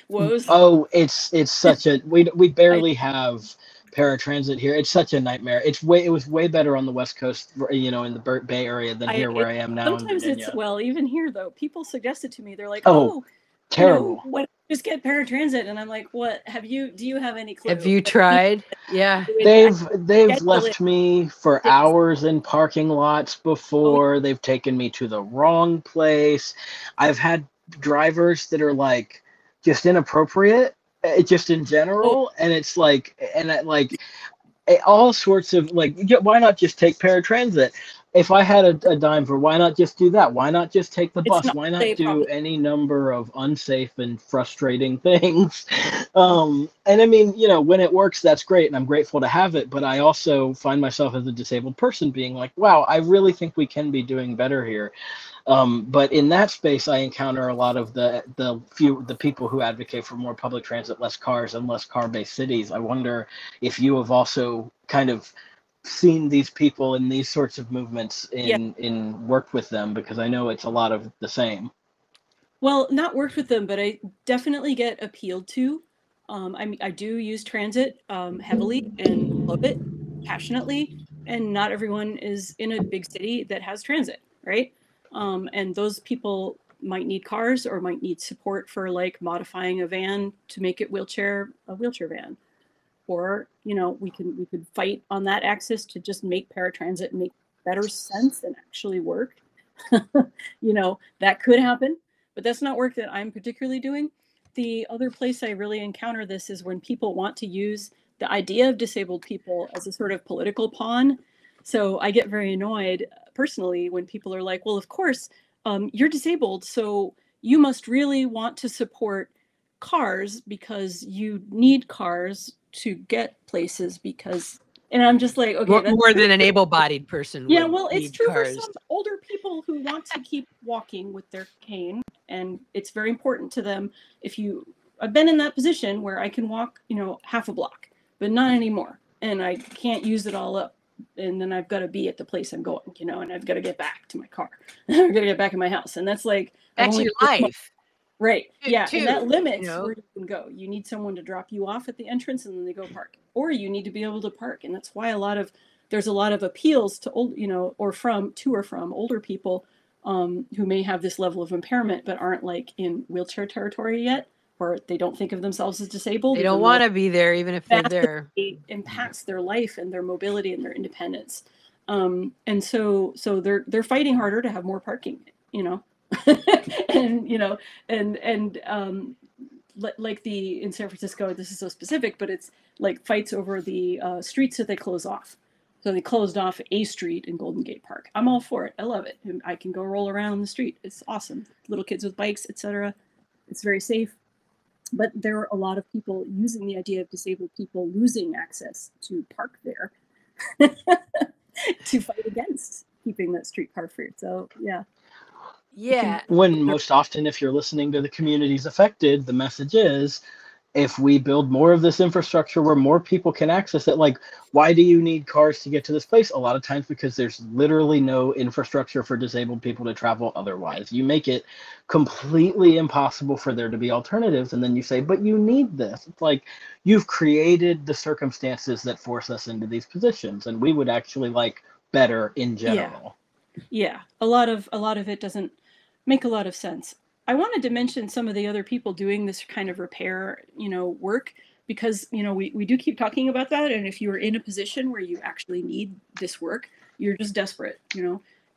woes? Oh, it's such a, we barely have paratransit here. It's such a nightmare. It was way better on the West Coast, you know, in the Bay Area than here where I am now. Sometimes in Virginia. It's, well, even here though, people suggest it to me. They're like, oh terrible. You know, what, just get paratransit, and I'm like, what? Do you have any clue? Have you tried? Yeah. They've left me for hours in parking lots before. Oh. They've taken me to the wrong place. I've had drivers that are like just inappropriate, just in general, and it's like, all sorts of like, why not just take paratransit? If I had a dime for, why not just do that? Why not just take the bus? Why not do any number of unsafe and frustrating things? And I mean, you know, when it works, that's great, and I'm grateful to have it. But I also find myself as a disabled person being like, wow, I really think we can be doing better here. But in that space, I encounter a lot of the people who advocate for more public transit, less cars, and less car-based cities. I wonder if you have also kind of seen these people in these sorts of movements in worked with them, because I know it's a lot of the same. Well, not worked with them, but I definitely get appealed to. I mean, I do use transit heavily and love it passionately, and not everyone is in a big city that has transit, right? And those people might need cars or might need support for like modifying a van to make it a wheelchair van. Or, you know, we could fight on that axis to just make paratransit make better sense and actually work. You know, that could happen, but that's not work that I'm particularly doing. The other place I really encounter this is when people want to use the idea of disabled people as a sort of political pawn. So I get very annoyed personally when people are like, well, of course, you're disabled, so you must really want to support cars because you need cars to get places, because, and I'm just like, okay, that's more than an able-bodied person. Yeah, well, it's true for some older people who want to keep walking with their cane, and it's very important to them. I've been in that position where I can walk, you know, half a block, but not anymore, and I can't use it all up, and then I've got to be at the place I'm going, you know, and I've got to get back to my car. I've got to get back in my house, and that's like back to your life. Right. Yeah. And that limits where you can go. You need someone to drop you off at the entrance and then they go park. Or you need to be able to park. And that's why there's a lot of appeals to old, you know, or from older people who may have this level of impairment but aren't like in wheelchair territory yet, or they don't think of themselves as disabled. They don't want to be there even if they're there. It impacts their life and their mobility and their independence. And so they're fighting harder to have more parking, you know. And, like in San Francisco, this is so specific, but it's like fights over the streets that they close off. So they closed off A Street in Golden Gate Park. I'm all for it. I love it. I can go roll around the street. It's awesome. Little kids with bikes, etc. It's very safe. But there are a lot of people using the idea of disabled people losing access to park there to fight against keeping that street car free. So yeah. Yeah. When most often, if you're listening to the communities affected, the message is, if we build more of this infrastructure where more people can access it, like, why do you need cars to get to this place? A lot of times because there's literally no infrastructure for disabled people to travel otherwise. You make it completely impossible for there to be alternatives, and then you say, but you need this. It's like, you've created the circumstances that force us into these positions, and we would actually like better in general. Yeah. A lot of it doesn't make a lot of sense. I wanted to mention some of the other people doing this kind of repair, work, because, we do keep talking about that. And if you are in a position where you actually need this work, you're just desperate,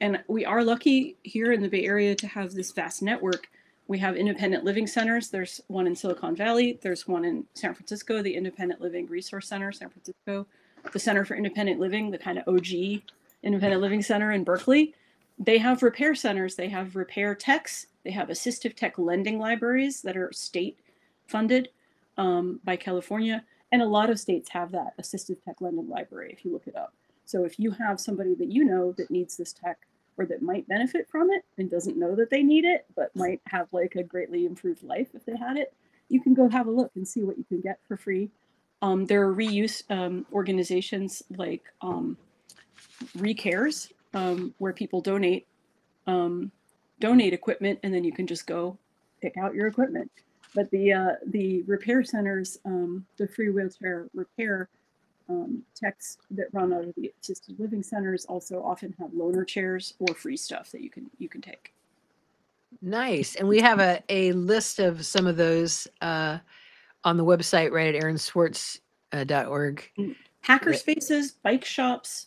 and we are lucky here in the Bay Area to have this vast network. We have independent living centers. There's one in Silicon Valley. There's one in San Francisco, the Independent Living Resource Center, San Francisco, the Center for Independent Living, the kind of OG Independent Living Center in Berkeley. They have repair centers. They have repair techs. They have assistive tech lending libraries that are state funded by California. And a lot of states have that assistive tech lending library if you look it up. So if you have somebody that you know that needs this tech or that might benefit from it and doesn't know that they need it, but might have like a greatly improved life if they had it, you can go have a look and see what you can get for free. There are reuse organizations like ReCares, where people donate equipment, and then you can just go pick out your equipment. But the repair centers, the free wheelchair repair techs that run out of the assisted living centers also often have loaner chairs or free stuff that you can take. Nice. And we have a list of some of those on the website, right at AaronSwartz.org. Hacker spaces, bike shops,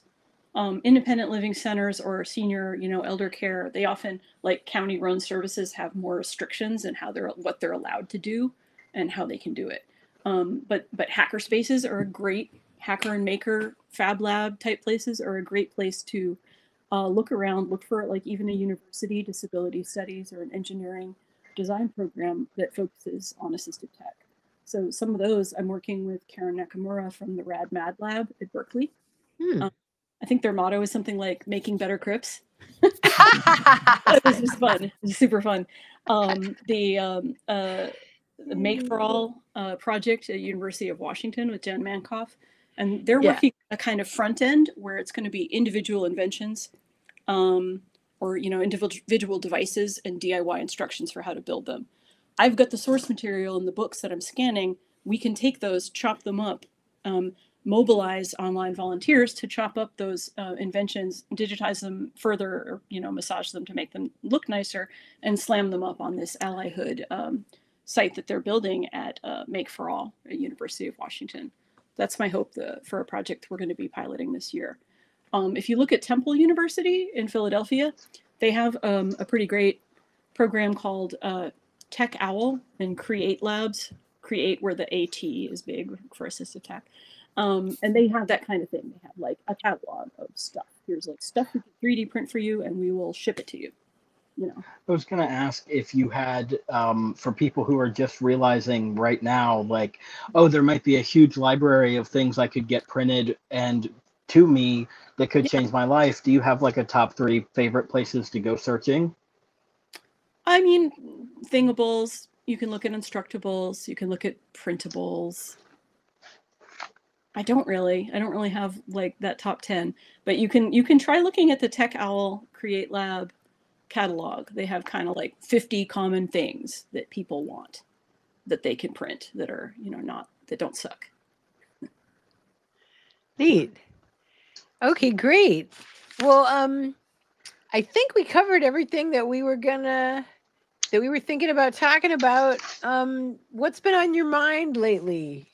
independent living centers, or senior, elder care. They often, like county-run services, have more restrictions in what they're allowed to do and how they can do it. But hacker spaces are a great, hacker and maker, Fab Lab type places are a great place to look around, look for like even a university disability studies or an engineering design program that focuses on assistive tech. So some of those, I'm working with Karen Nakamura from the RadMadLab at Berkeley. I think their motto is something like making better CRIPS. This is fun. It's super fun. The Make for All project at University of Washington with Jen Mankoff. And they're working a kind of front end where it's going to be individual inventions or, individual devices and DIY instructions for how to build them. I've got the source material in the books that I'm scanning. We can take those, chop them up, mobilize online volunteers to chop up those inventions, digitize them further, or, massage them to make them look nicer, and slam them up on this allyhood site that they're building at Make for All at University of Washington. That's my hope for a project we're going to be piloting this year. If you look at Temple University in Philadelphia, they have a pretty great program called Tech Owl and Create Labs. Create, where the AT is big for assistive tech. And they have that kind of thing. They have like a catalog of stuff. Here's like stuff we can 3D print for you, and we will ship it to you. I was going to ask if you had, for people who are just realizing right now, like, oh, there might be a huge library of things I could get printed and to me that could change my life. Do you have like a top 3 favorite places to go searching? I mean, Thingables. You can look at Instructables. You can look at Printables. I don't really have like that top 10, but you can try looking at the Tech Owl Create Lab catalog. They have kind of like 50 common things that people want that they can print that are, that don't suck. Neat. Okay, great. Well, I think we covered everything that we were thinking about talking about. What's been on your mind lately,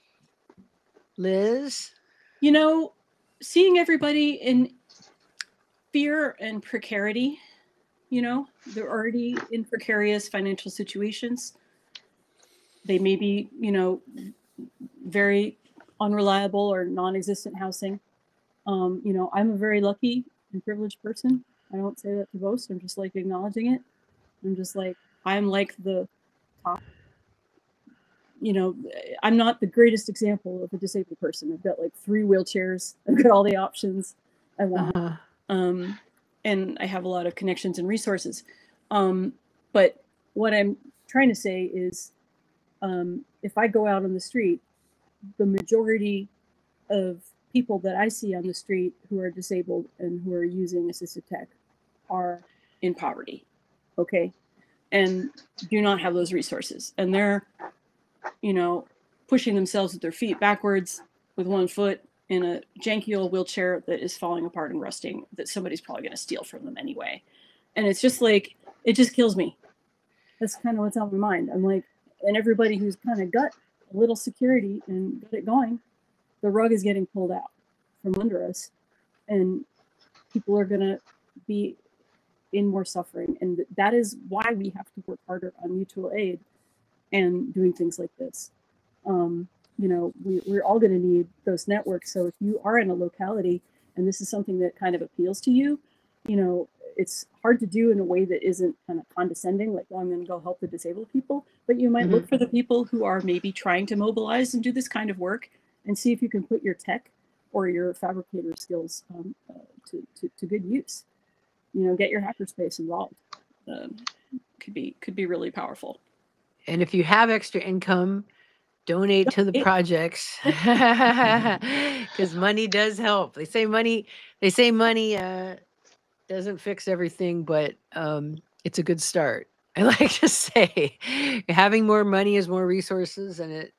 Liz? Seeing everybody in fear and precarity you know, they're already in precarious financial situations. They may be, you know, very unreliable or non-existent housing. You know, I'm a very lucky and privileged person. I don't say that to boast. I'm just like acknowledging it. I'm just like, I'm like the top, you know, I'm not the greatest example of a disabled person. I've got like 3 wheelchairs. I've got all the options I want. And I have a lot of connections and resources. But what I'm trying to say is, if I go out on the street, the majority of people that I see on the street who are disabled and who are using assistive tech are in poverty, okay, and do not have those resources. And they're, you know, pushing themselves with their feet backwards with 1 foot in a janky old wheelchair that is falling apart and rusting, that somebody's probably going to steal from them anyway. And it's just like, it just kills me. That's kind of what's on my mind. I'm like, and everybody who's kind of got a little security and got it going, the rug is getting pulled out from under us, and people are going to be in more suffering. And that is why we have to work harder on mutual aid and doing things like this. You know, we're all going to need those networks. So if you are in a locality and this is something that kind of appeals to you, you know, it's hard to do in a way that isn't kind of condescending, like, oh, I'm going to go help the disabled people. But you might look for the people who are maybe trying to mobilize and do this kind of work, and see if you can put your tech or your fabricator skills to good use. You know, get your hackerspace involved. Could be really powerful. And if you have extra income, donate to the projects, because money does help. They say money doesn't fix everything, but it's a good start. I like to say having more money is more resources, and it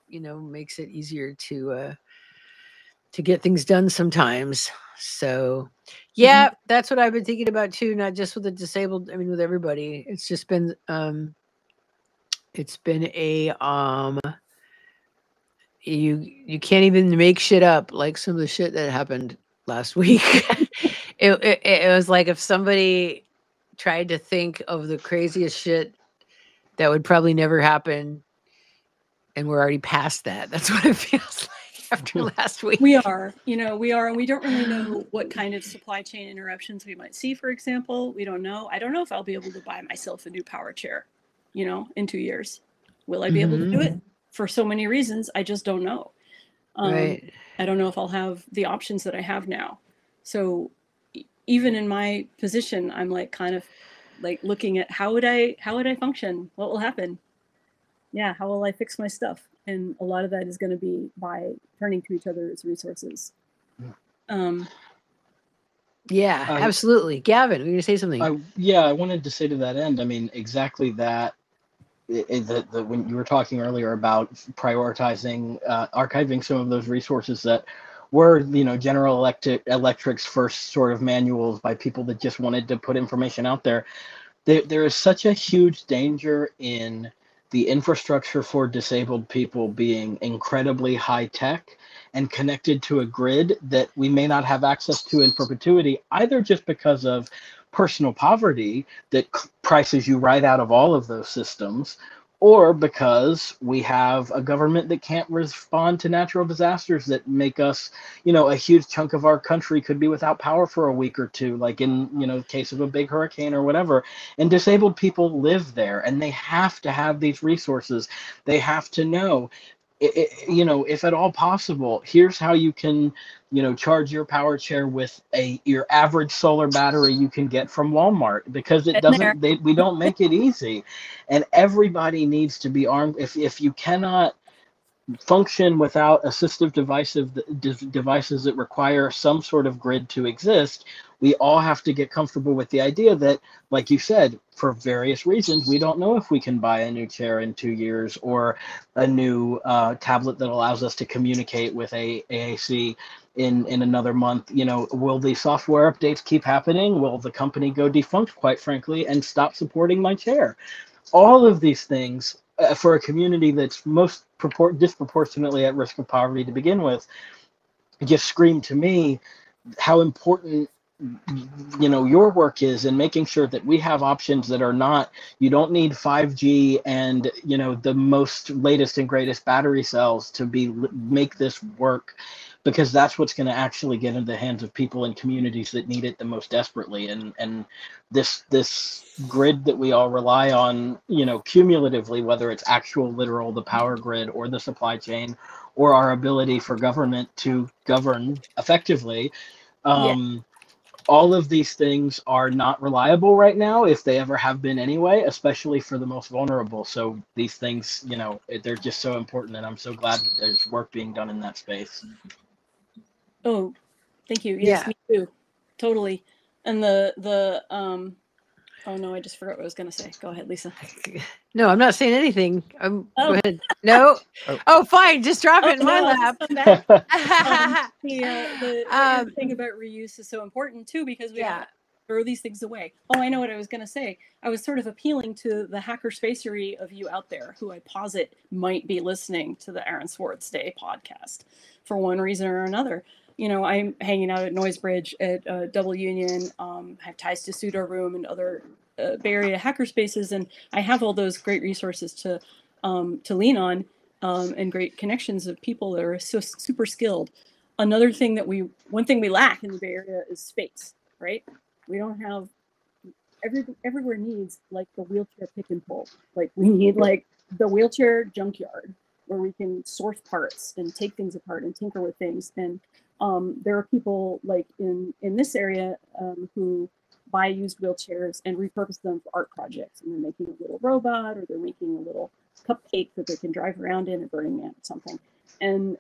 you know, makes it easier to get things done sometimes. So yeah, that's what I've been thinking about too, not just with the disabled, I mean with everybody. It's just been a you can't even make shit up, like some of the shit that happened last week. It was like if somebody tried to think of the craziest shit that would probably never happen, and we're already past that. That's what it feels like after last week. We are, and we don't really know what kind of supply chain interruptions we might see, for example. We don't know. I don't know if I'll be able to buy myself a new power chair, in 2 years. Will I be able to do it? For so many reasons, I just don't know. Right. I don't know if I'll have the options that I have now. So even in my position, I'm like kind of like looking at how would I function? What will happen? Yeah, how will I fix my stuff? And a lot of that is going to be by turning to each other as resources. Yeah, absolutely. Gavin, were you going to say something? I wanted to say to that end, I mean, exactly that. When you were talking earlier about prioritizing, archiving some of those resources that were, General Electric's first sort of manuals by people that just wanted to put information out there. There is such a huge danger in the infrastructure for disabled people being incredibly high tech and connected to a grid that we may not have access to in perpetuity, either just because of personal poverty that prices you right out of all of those systems, or because we have a government that can't respond to natural disasters that make us, a huge chunk of our country could be without power for a week or two, like in, the case of a big hurricane or whatever. And disabled people live there, and they have to have these resources. They have to know, if at all possible, here's how you can, charge your power chair with your average solar battery you can get from Walmart, because we don't make it easy, and everybody needs to be armed. If you cannot function without assistive devices that require some sort of grid to exist, we all have to get comfortable with the idea that, like you said, for various reasons, we don't know if we can buy a new chair in 2 years or a new tablet that allows us to communicate with AAC in another month. Will the software updates keep happening? Will the company go defunct, quite frankly, and stop supporting my chair? All of these things, for a community that's most disproportionately at risk of poverty to begin with, just scream to me how important you know, your work is in making sure that we have options that are not, you don't need 5G and, you know, the most latest and greatest battery cells to make this work, because that's what's going to actually get into the hands of people in communities that need it the most desperately. And this grid that we all rely on, you know, cumulatively, whether it's actual literal, the power grid, or the supply chain, or our ability for government to govern effectively, all of these things are not reliable right now, if they ever have been anyway, especially for the most vulnerable. So these things, you know, they're just so important, and I'm so glad that there's work being done in that space. Oh, thank you. Yes, me too. Totally. And oh no, I just forgot what I was going to say. Go ahead, Lisa. No, I'm not saying anything. Go ahead. No. Oh, fine. Just drop it in my lap. The thing about reuse is so important too, because we have to throw these things away. Oh, I know what I was going to say. I was sort of appealing to the hackerspacery of you out there who I posit might be listening to the Aaron Swartz Day podcast for one reason or another. You know, I'm hanging out at Noisebridge at Double Union, have ties to Pseudo Room and other Bay Area hackerspaces, and I have all those great resources to lean on, and great connections of people that are so super skilled. Another thing that one thing we lack in the Bay Area is space, right? We don't have, everywhere needs like the wheelchair pick and pull. Like we need like the wheelchair junkyard where we can source parts and take things apart and tinker with things. And there are people like in this area who buy used wheelchairs and repurpose them for art projects. And they're making a little robot, or they're making a little cupcake that they can drive around in, a Burning Man or something. And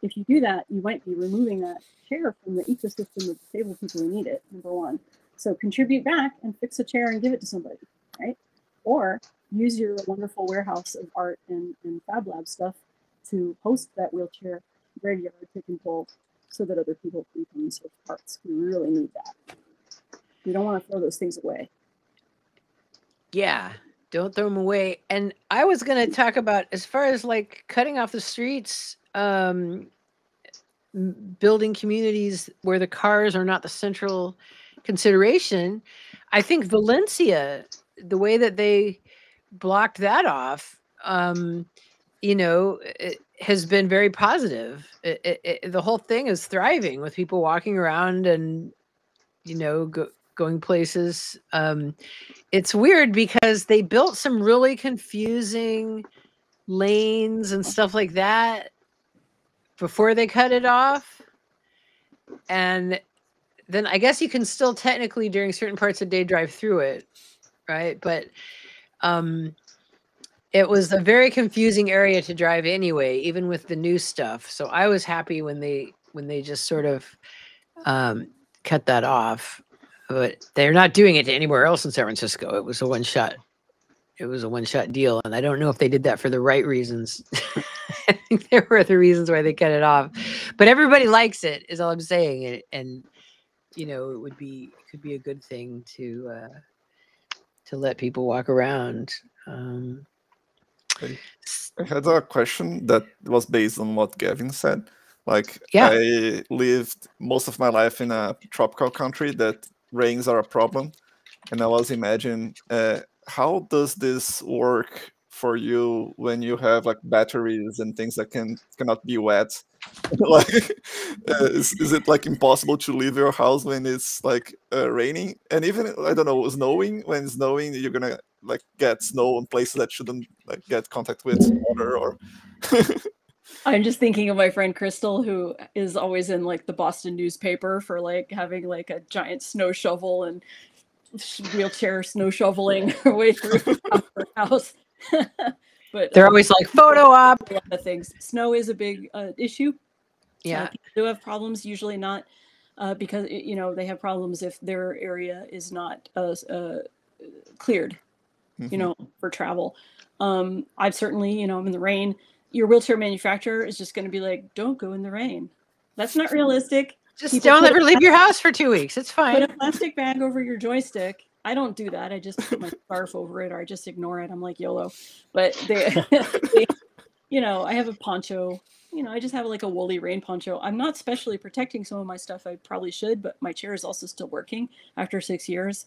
if you do that, you might be removing that chair from the ecosystem of disabled people who need it, number one. So contribute back and fix a chair and give it to somebody, right? Or use your wonderful warehouse of art and Fab Lab stuff to host that wheelchair graveyard pick and pull, so that other people can come and source parts. We really need that. We don't want to throw those things away. Yeah, don't throw them away. And I was going to talk about, as far as like cutting off the streets, building communities where the cars are not the central consideration. I think Valencia, the way that they blocked that off, you know, it has been very positive. The whole thing is thriving with people walking around and, you know, going places. It's weird because they built some really confusing lanes and stuff like that before they cut it off. And then I guess you can still technically during certain parts of the day drive through it, right? But it was a very confusing area to drive anyway, even with the new stuff. So I was happy when they just sort of cut that off. But they're not doing it to anywhere else in San Francisco. It was a one-shot. It was a one-shot deal, and I don't know if they did that for the right reasons. I think there were other reasons why they cut it off. But everybody likes it, is all I'm saying. And you know, it could be a good thing to let people walk around. I had a question that was based on what Gavin said. Like, yeah. I lived most of my life in a tropical country that rains are a problem, and I was imagining how does this work for you when you have like batteries and things that cannot be wet? Like, is it like impossible to leave your house when it's like raining? And even, I don't know, snowing, when it's snowing, you're gonna like get snow in places that shouldn't like get contact with water, or I'm just thinking of my friend Crystal, who is always in like the Boston newspaper for like having like a giant snow shovel and wheelchair snow shoveling her way through her house. But they're always like photo op. A lot of things. Snow is a big issue. Yeah, people do have problems. Usually not because you know they have problems if their area is not cleared, you know, for travel. I've certainly, you know, I'm in the rain. Your wheelchair manufacturer is just going to be like, don't go in the rain. That's not realistic. Just don't ever leave your house for 2 weeks. It's fine. Put a plastic bag over your joystick. I don't do that. I just put my scarf over it, or I just ignore it. I'm like YOLO. But you know, I have a poncho. You know, I just have like a woolly rain poncho. I'm not specially protecting some of my stuff. I probably should, but my chair is also still working after 6 years.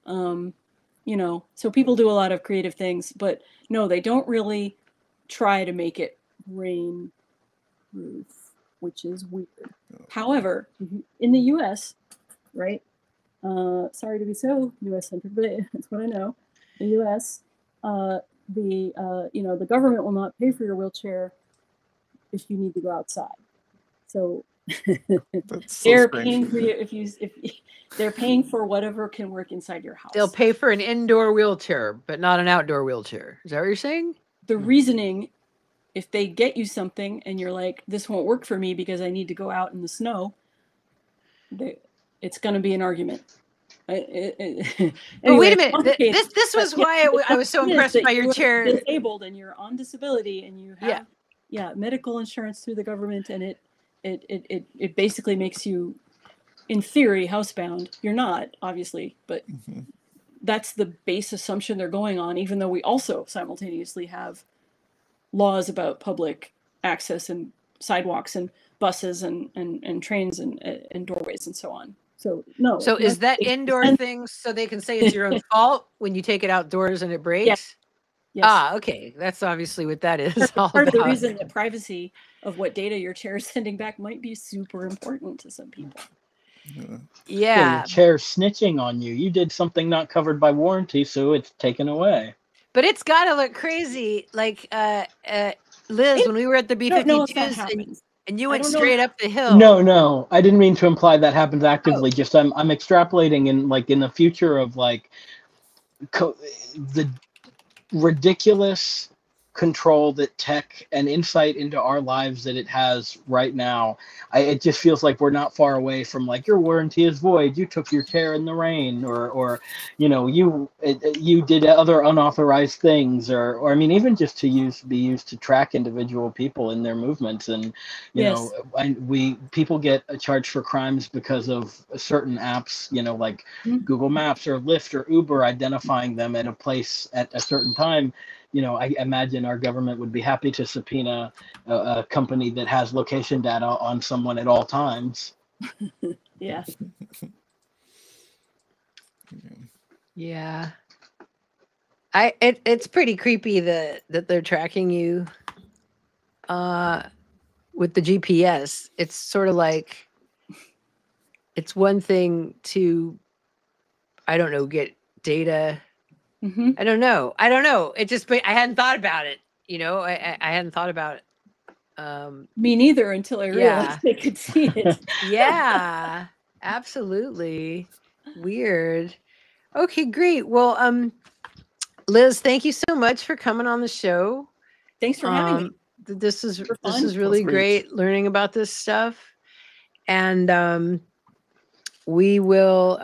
You know, so people do a lot of creative things, but no, they don't really try to make it rain proof, which is weird. However, in the US, right? Sorry to be so US centered, but it's what I know. The US, you know, the government will not pay for your wheelchair if you need to go outside. So they're paying for you if they're paying for whatever can work inside your house. They'll pay for an indoor wheelchair, but not an outdoor wheelchair. Is that what you're saying? The reasoning, if they get you something and you're like, this won't work for me because I need to go out in the snow, it's going to be an argument. Anyway, but wait a minute. This was why I was so impressed by your chair. Disabled and you're on disability and you have medical insurance through the government, and it basically makes you, in theory, housebound. You're not, obviously, but that's the base assumption they're going on, even though we also simultaneously have laws about public access and sidewalks and buses and trains and doorways and so on. So no. So is that indoor thing so they can say it's your own fault when you take it outdoors and it breaks? Yes. Yes. Ah, okay. That's obviously what that is. Part of the reason that privacy of what data your chair is sending back might be super important to some people. Yeah. Your chair snitching on you. You did something not covered by warranty, so it's taken away. But it's got to look crazy. Like Liz, when we were at the B-52s and you went straight up the hill. No, I didn't mean to imply that happens actively. Just I'm extrapolating in the future of like the ridiculous control that tech and insight into our lives that it has right now. It just feels like we're not far away from like, your warranty is void, you took your chair in the rain, or you know, you did other unauthorized things, or I mean, even just to be used to track individual people in their movements. And you know, people get charged for crimes because of certain apps, you know, like Google Maps or Lyft or Uber identifying them at a place at a certain time. You know, I imagine our government would be happy to subpoena a company that has location data on someone at all times. Yeah. Yeah. It's pretty creepy that they're tracking you with the GPS. It's sort of like, it's one thing to, I don't know, get data. I don't know. It just, I hadn't thought about it. You know, I hadn't thought about it. Me neither, until I realized they could see it. Yeah, absolutely. Weird. Okay, great. Well, Liz, thank you so much for coming on the show. Thanks for having me. This is really great learning about this stuff. And we will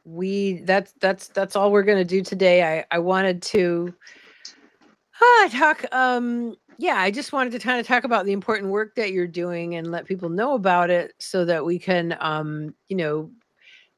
that's all we're going to do today. I wanted to talk I just wanted to kind of talk about the important work that you're doing and let people know about it so that we can you know,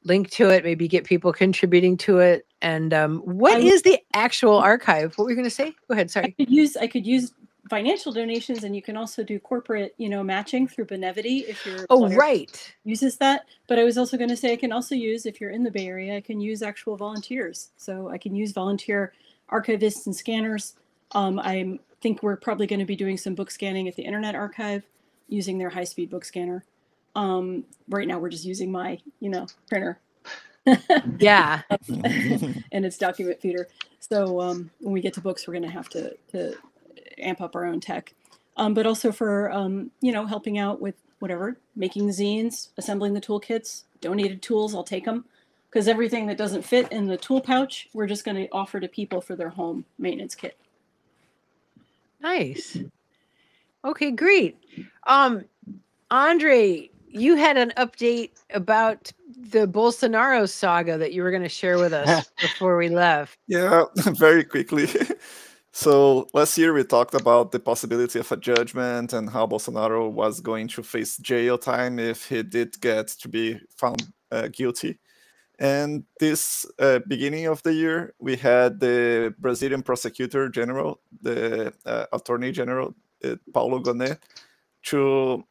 link to it, maybe get people contributing to it. And what is the actual archive? What were you going to say? Go ahead. Sorry. I could use financial donations, and you can also do corporate, you know, matching through Benevity if your employer uses that. But I was also going to say I can also use, if you're in the Bay Area, I can use actual volunteers. So I can use volunteer archivists and scanners. I think we're probably going to be doing some book scanning at the Internet Archive using their high-speed book scanner. Right now we're just using my, you know, printer. Yeah. And its document feeder. So when we get to books, we're going to have to amp up our own tech. But also for, you know, helping out with whatever, making the zines, assembling the toolkits, donated tools, I'll take them. Because everything that doesn't fit in the tool pouch, we're just going to offer to people for their home maintenance kit. Nice. Okay, great. Andre, you had an update about the Bolsonaro saga that you were going to share with us before we left. Yeah, very quickly. So last year we talked about the possibility of a judgment and how Bolsonaro was going to face jail time if he did get to be found guilty. And this beginning of the year, we had the Brazilian prosecutor general, the attorney general, Paulo Gonet, to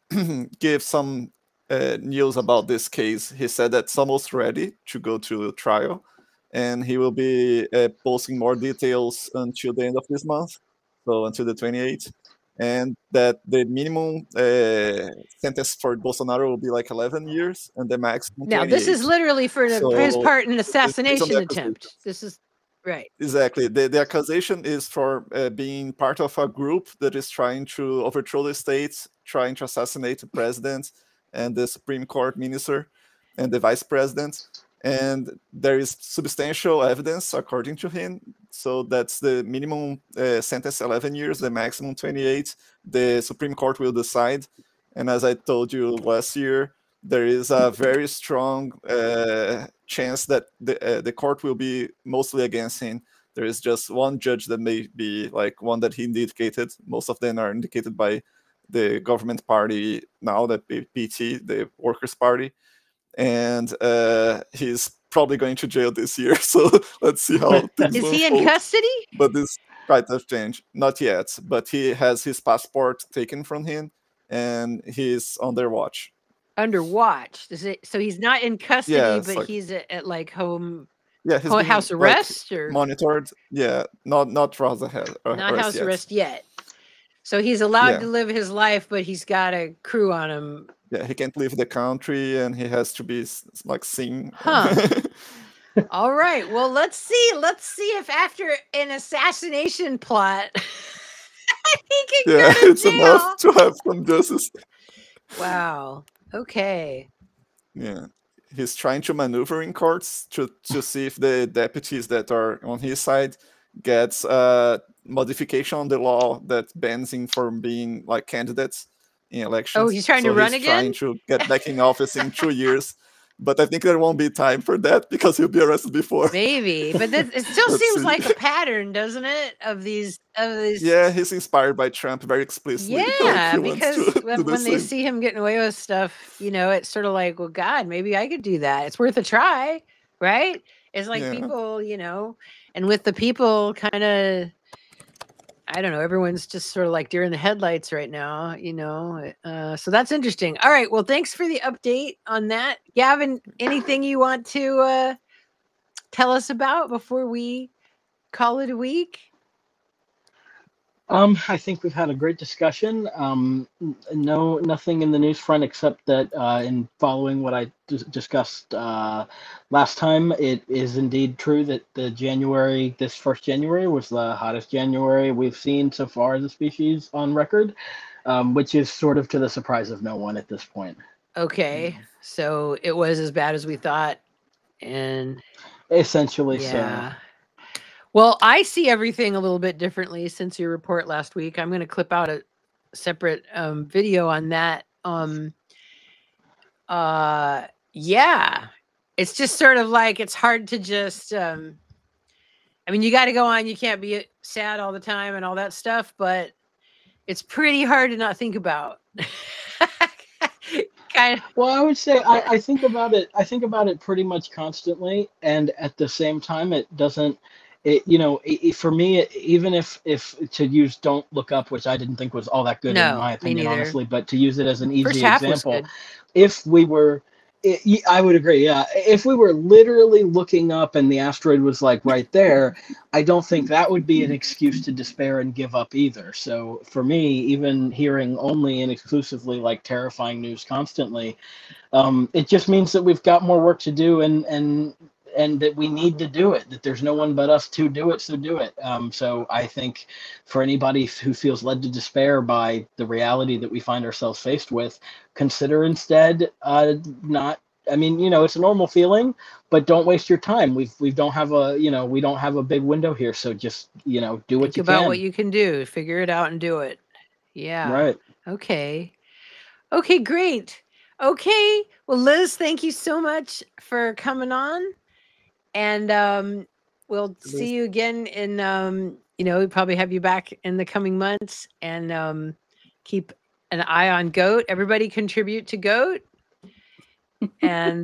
give some news about this case. He said that it's almost ready to go to trial, and he will be posting more details until the end of this month, so until the 28th, and that the minimum sentence for Bolsonaro will be like 11 years, and the maximum Now, 28. this is literally for his So part in an it's based on the assassination accusation. attempt. This is right. Exactly. The accusation is for being part of a group that is trying to overthrow the state, trying to assassinate the president and the Supreme Court minister and the vice president. And there is substantial evidence, according to him. So that's the minimum sentence, 11 years, the maximum 28. The Supreme Court will decide. And as I told you last year, there is a very strong chance that the court will be mostly against him. There is just one judge that may be like one that he indicated. Most of them are indicated by the government party now, the PT, the Workers' Party. And he's probably going to jail this year. So let's see how things Is he in unfold. custody? But this quite a change. Not yet, but he has his passport taken from him, and he's on their watch. Under watch. So he's not in custody, Yeah, but like, he's at like home. yeah, he's Oh, being, house arrest or monitored. Yeah, not house arrest. not house yet. arrest yet. So he's allowed Yeah. to live his life, but he's got a crew on him. Yeah, he can't leave the country, and he has to be like seen. Huh. All right. Well, let's see. Let's see if after an assassination plot, he can Yeah, go to it's jail. enough to have some justice. Wow. Okay. Yeah, he's trying to maneuver in courts to see if the deputies that are on his side gets modification on the law that bans him from being like candidates in elections. Oh, he's trying to run again? Trying to get back in office in 2 years. But I think there won't be time for that because he'll be arrested before. Maybe, but it still seems like a pattern, doesn't it? Of these. Yeah, he's inspired by Trump very explicitly. Yeah, Like, because when they same. see him getting away with stuff, it's sort of like, well, God, maybe I could do that. It's worth a try, right? It's like people, and with the people kind of, I don't know, everyone's just sort of like deer in the headlights right now, so that's interesting. All right. Well, thanks for the update on that. Gavin, anything you want to tell us about before we call it a week? I think we've had a great discussion. Nothing in the news front except that in following what I discussed last time, it is indeed true that this first January was the hottest January we've seen so far as a species on record, which is sort of to the surprise of no one at this point. Okay, so it was as bad as we thought, and essentially, yeah. so. Well, I see everything a little bit differently since your report last week. I'm going to clip out a separate video on that. Yeah, it's just sort of like, it's hard to just, I mean, you got to go on. You can't be sad all the time and all that stuff, but it's pretty hard to not think about. Kind of. Well, I would say I think about it. I think about it pretty much constantly, and at the same time, it doesn't. For me, even if to use "Don't Look Up," which I didn't think was all that good in my opinion, honestly, but to use it as an easy example, if we were, I would agree. Yeah, if we were literally looking up and the asteroid was like right there, I don't think that would be an excuse to despair and give up either. So for me, even hearing only and exclusively like terrifying news constantly, it just means that we've got more work to do and that we need to do it, that there's no one but us to do it, so do it. So I think for anybody who feels led to despair by the reality that we find ourselves faced with, consider instead it's a normal feeling, but don't waste your time. We don't have a big window here, so just, do what you can. Think about what you can do, figure it out and do it. Yeah. Right. Okay, great. Okay. Well, Liz, thank you so much for coming on. And we'll see you again in, we'll probably have you back in the coming months, and keep an eye on GOAT. Everybody contribute to GOAT. And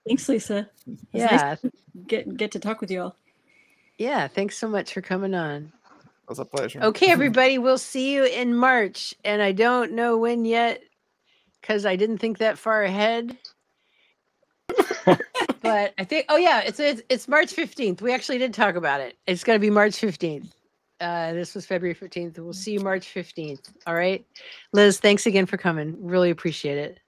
Thanks, Lisa. It's yeah, nice to get to talk with you all. yeah. Thanks so much for coming on. It was a pleasure. Okay, everybody, we'll see you in March, and I don't know when yet because I didn't think that far ahead. But I think, oh yeah, it's March 15th. We actually did talk about it. It's going to be March 15th. This was February 15th. We'll see you March 15th. All right, Liz, thanks again for coming. Really appreciate it.